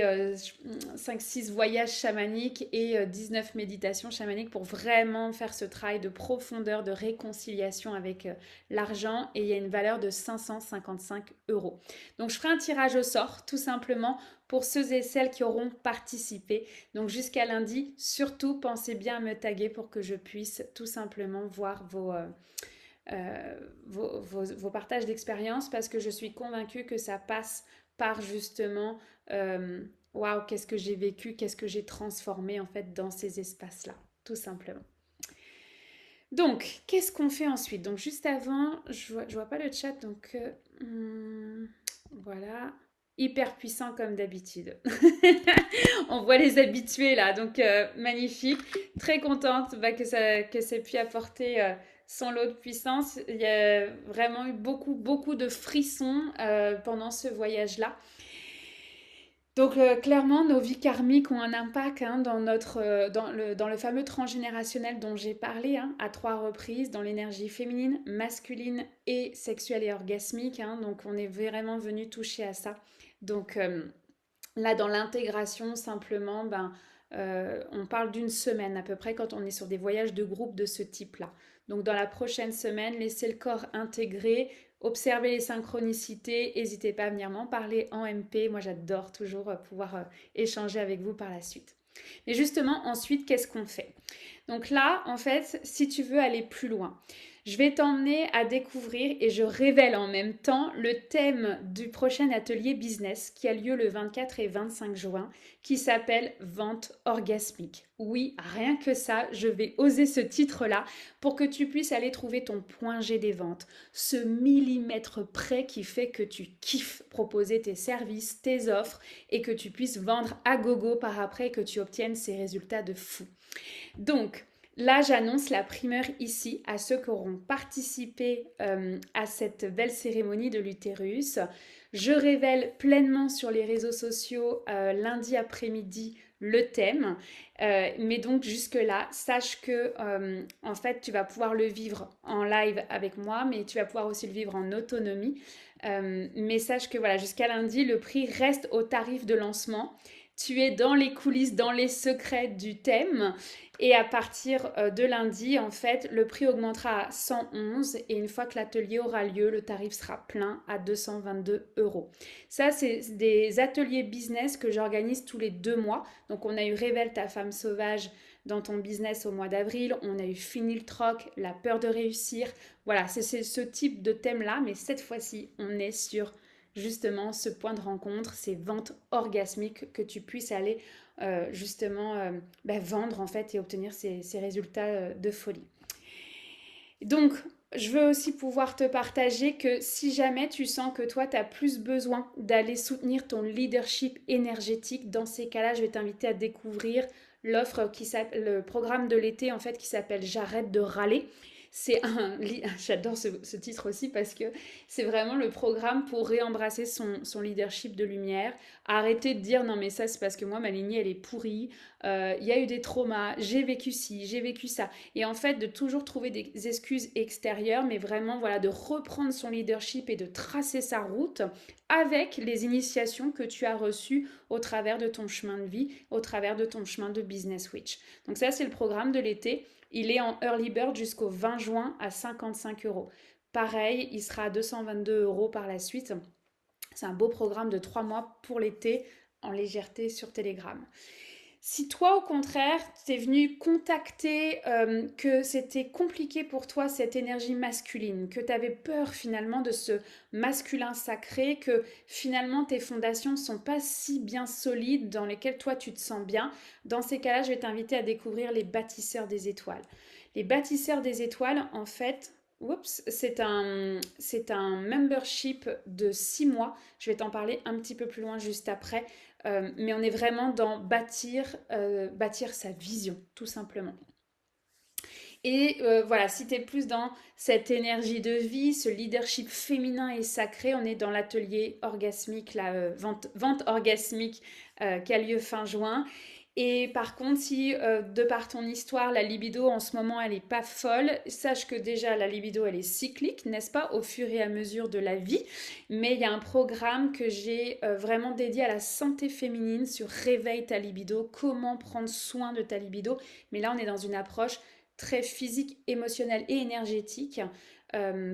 5-6 voyages chamaniques et 19 méditations chamaniques pour vraiment faire ce travail de profondeur, de réconciliation avec l'argent. Et il y a une valeur de 555 euros. Donc je ferai un tirage au sort, tout simplement, pour ceux et celles qui auront participé. Donc jusqu'à lundi, surtout pensez bien à me taguer pour que je puisse tout simplement voir vos partages d'expérience, parce que je suis convaincue que ça passe par justement waouh, qu'est-ce que j'ai vécu, qu'est-ce que j'ai transformé en fait dans ces espaces-là, tout simplement. Donc, qu'est-ce qu'on fait ensuite? Donc, juste avant, je vois pas le chat, donc voilà. Hyper puissant comme d'habitude. On voit les habitués là, donc magnifique. Très contente que ça ait pu apporter son lot de puissance. Il y a vraiment eu beaucoup, beaucoup de frissons pendant ce voyage-là. Donc clairement, nos vies karmiques ont un impact hein, dans le fameux transgénérationnel dont j'ai parlé hein, à 3 reprises, dans l'énergie féminine, masculine et sexuelle et orgasmique. Hein, donc on est vraiment venu toucher à ça. Donc là, dans l'intégration, simplement, on parle d'une semaine à peu près quand on est sur des voyages de groupe de ce type-là. Donc dans la prochaine semaine, laissez le corps intégrer, observez les synchronicités, n'hésitez pas à venir m'en parler en MP. Moi, j'adore toujours pouvoir échanger avec vous par la suite. Mais justement, ensuite, qu'est-ce qu'on fait? Donc là, en fait, si tu veux aller plus loin, je vais t'emmener à découvrir et je révèle en même temps le thème du prochain atelier business qui a lieu le 24 et 25 juin qui s'appelle Vente orgasmique. Oui, rien que ça, je vais oser ce titre-là pour que tu puisses aller trouver ton point G des ventes, ce millimètre près qui fait que tu kiffes proposer tes services, tes offres et que tu puisses vendre à gogo par après et que tu obtiennes ces résultats de fou. Donc, là, j'annonce la primeur ici à ceux qui auront participé à cette belle cérémonie de l'utérus. Je révèle pleinement sur les réseaux sociaux lundi après-midi le thème. Mais donc jusque-là, sache que en fait, tu vas pouvoir le vivre en live avec moi, mais tu vas pouvoir aussi le vivre en autonomie. Mais sache que voilà, jusqu'à lundi, le prix reste au tarif de lancement. tu es dans les coulisses, dans les secrets du thème. Et à partir de lundi, en fait, le prix augmentera à 111 et une fois que l'atelier aura lieu, le tarif sera plein à 222 euros. Ça, c'est des ateliers business que j'organise tous les 2 mois. Donc, on a eu Révèle ta femme sauvage dans ton business au mois d'avril. On a eu Fini le troc, la peur de réussir. Voilà, c'est ce type de thème-là. Mais cette fois-ci, on est sur justement ce point de rencontre, ces ventes orgasmiques, que tu puisses aller vendre en fait et obtenir ces résultats de folie. Donc, je veux aussi pouvoir te partager que si jamais tu sens que toi, tu as plus besoin d'aller soutenir ton leadership énergétique, dans ces cas-là, je vais t'inviter à découvrir l'offre qui s'appelle, le programme de l'été en fait qui s'appelle J'arrête de râler. C'est j'adore ce titre aussi parce que c'est vraiment le programme pour réembrasser son leadership de lumière, arrêter de dire non mais ça c'est parce que moi ma lignée elle est pourrie, il y a eu des traumas, j'ai vécu ci, j'ai vécu ça. Et en fait, de toujours trouver des excuses extérieures, mais vraiment, voilà, de reprendre son leadership et de tracer sa route avec les initiations que tu as reçues au travers de ton chemin de vie, au travers de ton chemin de Business Witch. Donc ça, c'est le programme de l'été. Il est en Early Bird jusqu'au 20 juin à 55 euros. Pareil, il sera à 222 euros par la suite. C'est un beau programme de 3 mois pour l'été en légèreté sur Telegram. Si toi, au contraire, t'es venu contacter que c'était compliqué pour toi cette énergie masculine, que tu avais peur finalement de ce masculin sacré, que finalement tes fondations ne sont pas si bien solides, dans lesquelles toi tu te sens bien, dans ces cas-là, je vais t'inviter à découvrir les bâtisseurs des étoiles. Les bâtisseurs des étoiles, en fait, c'est un membership de 6 mois. Je vais t'en parler un petit peu plus loin juste après. Mais on est vraiment dans bâtir sa vision, tout simplement. Et voilà, si tu es plus dans cette énergie de vie, ce leadership féminin et sacré, on est dans l'atelier orgasmique, la vente orgasmique qui a lieu fin juin. Et par contre, si de par ton histoire, la libido en ce moment, elle n'est pas folle, sache que déjà la libido, elle est cyclique, n'est-ce pas, au fur et à mesure de la vie. Mais il y a un programme que j'ai vraiment dédié à la santé féminine sur Réveille ta libido, comment prendre soin de ta libido. Mais là, on est dans une approche très physique, émotionnelle et énergétique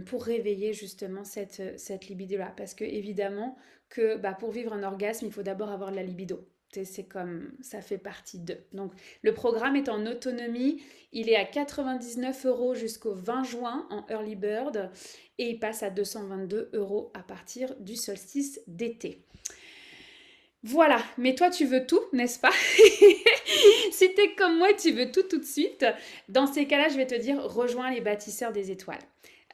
pour réveiller justement cette libido-là. Parce que évidemment que pour vivre un orgasme, il faut d'abord avoir de la libido. C'est comme ça fait partie d'eux. Donc le programme est en autonomie, il est à 99 euros jusqu'au 20 juin en Early Bird et il passe à 222 euros à partir du solstice d'été. Voilà, mais toi tu veux tout, n'est-ce pas? Si t'es comme moi, tu veux tout tout de suite. Dans ces cas-là, je vais te dire, rejoins les bâtisseurs des étoiles.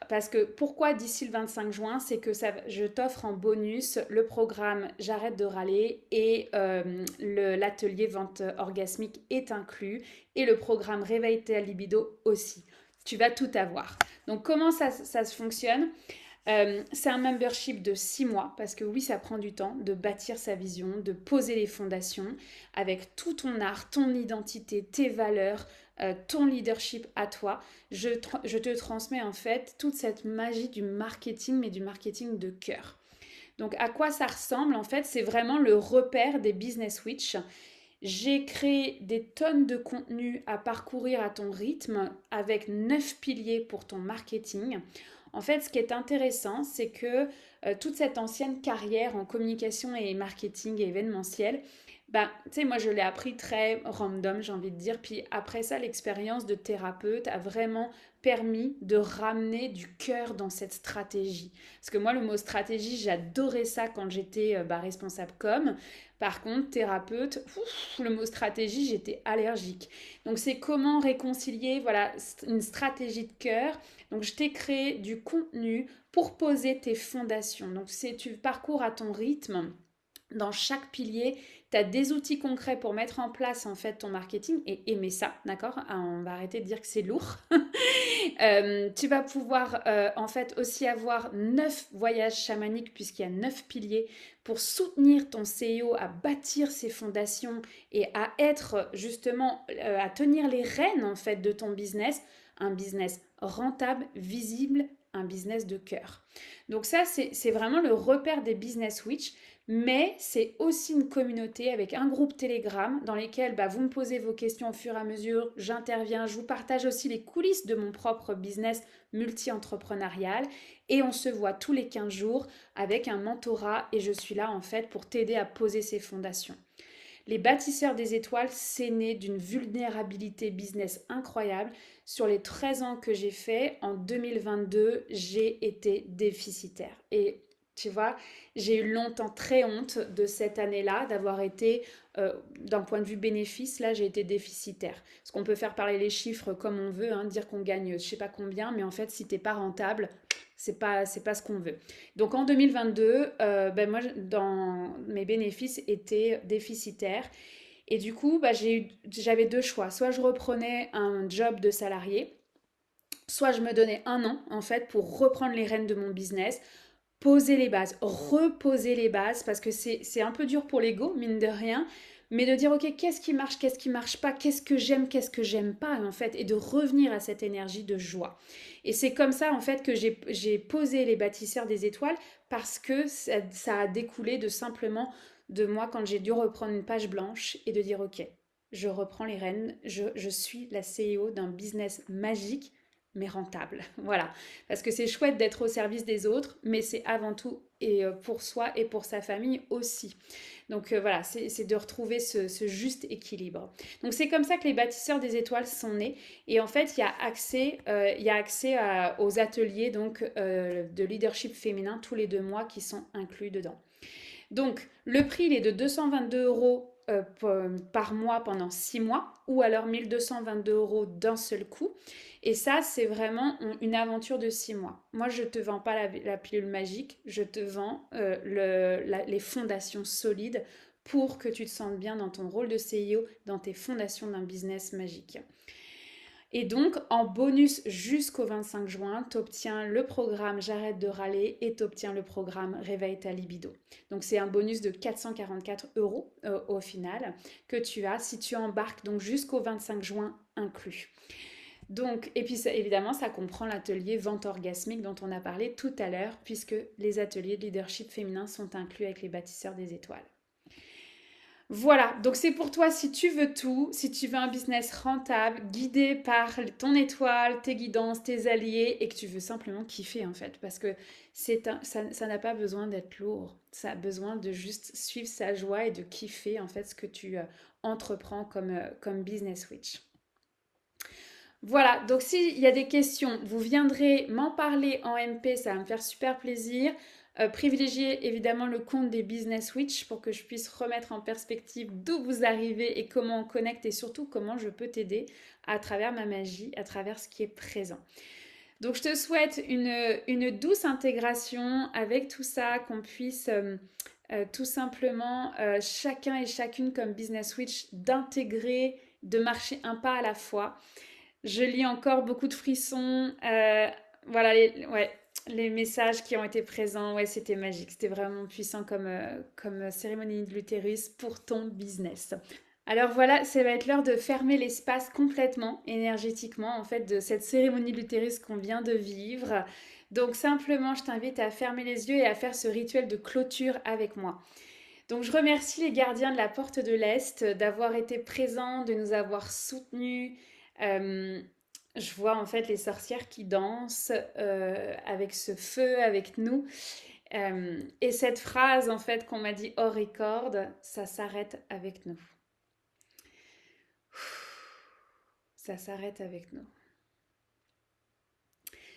Parce que pourquoi d'ici le 25 juin, c'est que je t'offre en bonus le programme J'arrête de râler et l'atelier vente orgasmique est inclus et le programme Réveille ta libido aussi. Tu vas tout avoir. Donc comment ça se fonctionne? C'est un membership de 6 mois parce que oui, ça prend du temps de bâtir sa vision, de poser les fondations avec tout ton art, ton identité, tes valeurs, ton leadership à toi. Je te transmets en fait toute cette magie du marketing, mais du marketing de cœur. Donc à quoi ça ressemble en fait? C'est vraiment le repère des Business Witch. J'ai créé des tonnes de contenu à parcourir à ton rythme avec 9 piliers pour ton marketing. En fait, ce qui est intéressant, c'est que toute cette ancienne carrière en communication et marketing et événementiel, tu sais, moi je l'ai appris très random, j'ai envie de dire. Puis après ça, l'expérience de thérapeute a vraiment permis de ramener du cœur dans cette stratégie. Parce que moi, le mot stratégie, j'adorais ça quand j'étais responsable com. Par contre, thérapeute, le mot stratégie, j'étais allergique. Donc c'est comment réconcilier voilà, une stratégie de cœur. Donc je t'ai créé du contenu pour poser tes fondations. Donc tu parcours à ton rythme. Dans chaque pilier, tu as des outils concrets pour mettre en place en fait ton marketing et aimer ça, d'accord? On va arrêter de dire que c'est lourd. Tu vas pouvoir en fait aussi avoir 9 voyages chamaniques puisqu'il y a 9 piliers pour soutenir ton CEO à bâtir ses fondations et à être justement, à tenir les rênes en fait de ton business, un business rentable, visible, un business de cœur. Donc ça, c'est vraiment le repère des Business Witch. Mais c'est aussi une communauté avec un groupe Telegram dans lequel vous me posez vos questions au fur et à mesure, j'interviens, je vous partage aussi les coulisses de mon propre business multi-entrepreneurial et on se voit tous les 15 jours avec un mentorat et je suis là en fait pour t'aider à poser ces fondations. Les bâtisseurs des étoiles, c'est né d'une vulnérabilité business incroyable. Sur les 13 ans que j'ai fait, en 2022, j'ai été déficitaire. Et tu vois, j'ai eu longtemps très honte de cette année-là, d'avoir été, d'un point de vue bénéfice, là, j'ai été déficitaire. Parce qu'on peut faire parler les chiffres comme on veut, hein, dire qu'on gagne je sais pas combien, mais en fait, si t'es pas rentable, c'est pas ce qu'on veut. Donc en 2022, moi, dans mes bénéfices étaient déficitaires. Et du coup, j'avais deux choix. Soit je reprenais un job de salarié, soit je me donnais un an en fait pour reprendre les rênes de mon business, poser les bases, reposer les bases, parce que c'est un peu dur pour l'ego, mine de rien, mais de dire, ok, qu'est-ce qui marche pas, qu'est-ce que j'aime pas, en fait, et de revenir à cette énergie de joie. Et c'est comme ça, en fait, que j'ai posé les bâtisseurs des étoiles, parce que ça a découlé de simplement de moi quand j'ai dû reprendre une page blanche et de dire, ok, je reprends les rênes, je suis la CEO d'un business magique, mais rentable. Voilà. Parce que c'est chouette d'être au service des autres, mais c'est avant tout et pour soi et pour sa famille aussi. Donc voilà, c'est de retrouver ce juste équilibre. Donc c'est comme ça que les bâtisseurs des étoiles sont nés. Et en fait, il y a accès aux ateliers donc, de leadership féminin tous les 2 mois qui sont inclus dedans. Donc, le prix, il est de 222 euros par mois pendant 6 mois ou alors 1222 euros d'un seul coup. Et ça, c'est vraiment une aventure de 6 mois. Moi, je ne te vends pas la pilule magique, je te vends les fondations solides pour que tu te sentes bien dans ton rôle de CEO, dans tes fondations d'un business magique. Et donc, en bonus jusqu'au 25 juin, tu obtiens le programme J'arrête de râler et tu obtiens le programme Réveille ta libido. Donc, c'est un bonus de 444 euros au final que tu as si tu embarques donc jusqu'au 25 juin inclus. Donc, et puis évidemment, ça comprend l'atelier vente orgasmique dont on a parlé tout à l'heure, puisque les ateliers de leadership féminin sont inclus avec les bâtisseurs des étoiles. Voilà, donc c'est pour toi si tu veux tout, si tu veux un business rentable, guidé par ton étoile, tes guidances, tes alliés, et que tu veux simplement kiffer en fait, parce que ça n'a pas besoin d'être lourd, ça a besoin de juste suivre sa joie et de kiffer en fait ce que tu entreprends comme business switch. Voilà, donc s'il y a des questions, vous viendrez m'en parler en MP, ça va me faire super plaisir. Privilégiez évidemment le compte des Business Switch pour que je puisse remettre en perspective d'où vous arrivez et comment on connecte et surtout comment je peux t'aider à travers ma magie, à travers ce qui est présent. Donc je te souhaite une douce intégration avec tout ça, qu'on puisse tout simplement chacun et chacune comme Business Switch d'intégrer, de marcher un pas à la fois. Je lis encore beaucoup de frissons. Voilà, les messages qui ont été présents. Ouais, c'était magique. C'était vraiment puissant comme cérémonie de l'utérus pour ton business. Alors voilà, ça va être l'heure de fermer l'espace complètement, énergétiquement, en fait, de cette cérémonie de l'utérus qu'on vient de vivre. Donc simplement, je t'invite à fermer les yeux et à faire ce rituel de clôture avec moi. Donc je remercie les gardiens de la porte de l'Est d'avoir été présents, de nous avoir soutenus. Euh, je vois en fait les sorcières qui dansent avec ce feu, avec nous. Et cette phrase en fait qu'on m'a dit hors record, ça s'arrête avec nous. Ça s'arrête avec nous.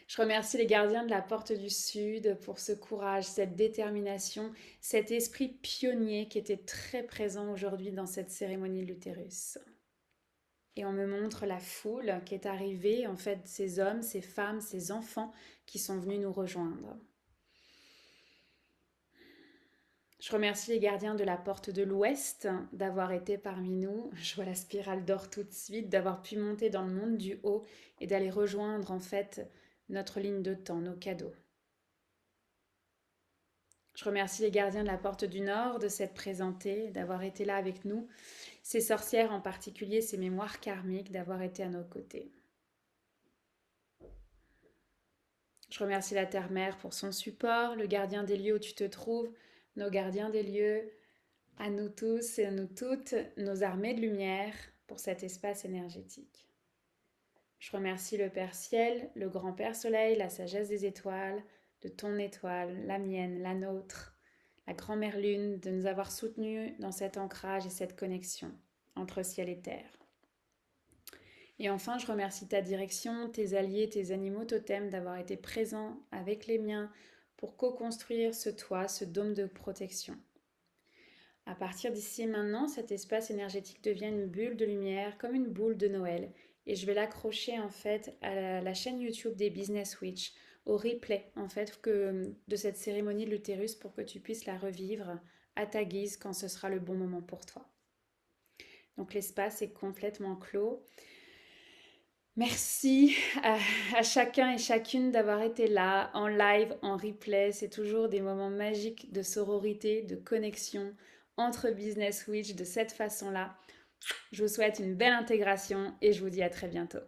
Je remercie les gardiens de la porte du Sud pour ce courage, cette détermination, cet esprit pionnier qui était très présent aujourd'hui dans cette cérémonie de l'utérus. Et on me montre la foule qui est arrivée, en fait, ces hommes, ces femmes, ces enfants qui sont venus nous rejoindre. Je remercie les gardiens de la porte de l'Ouest d'avoir été parmi nous. Je vois la spirale d'or tout de suite, d'avoir pu monter dans le monde du haut et d'aller rejoindre en fait notre ligne de temps, nos cadeaux. Je remercie les gardiens de la porte du Nord de s'être présentés, d'avoir été là avec nous, ces sorcières en particulier, ces mémoires karmiques, d'avoir été à nos côtés. Je remercie la Terre-Mère pour son support, le gardien des lieux où tu te trouves. nos gardiens des lieux, à nous tous et à nous toutes, nos armées de lumière pour cet espace énergétique. Je remercie le Père Ciel, le Grand Père Soleil, la sagesse des étoiles, de ton étoile, la mienne, la nôtre, la Grand-Mère Lune, de nous avoir soutenus dans cet ancrage et cette connexion entre ciel et terre. Et enfin, je remercie ta direction, tes alliés, tes animaux totems d'avoir été présents avec les miens pour co-construire ce toit, ce dôme de protection. À partir d'ici et maintenant, cet espace énergétique devient une bulle de lumière, comme une boule de Noël. Et je vais l'accrocher en fait à la chaîne YouTube des Business Witch, au replay en fait de cette cérémonie de l'utérus pour que tu puisses la revivre à ta guise quand ce sera le bon moment pour toi. Donc l'espace est complètement clos. Merci à chacun et chacune d'avoir été là, en live, en replay. C'est toujours des moments magiques de sororité, de connexion entre Business Witch de cette façon-là. Je vous souhaite une belle intégration et je vous dis à très bientôt.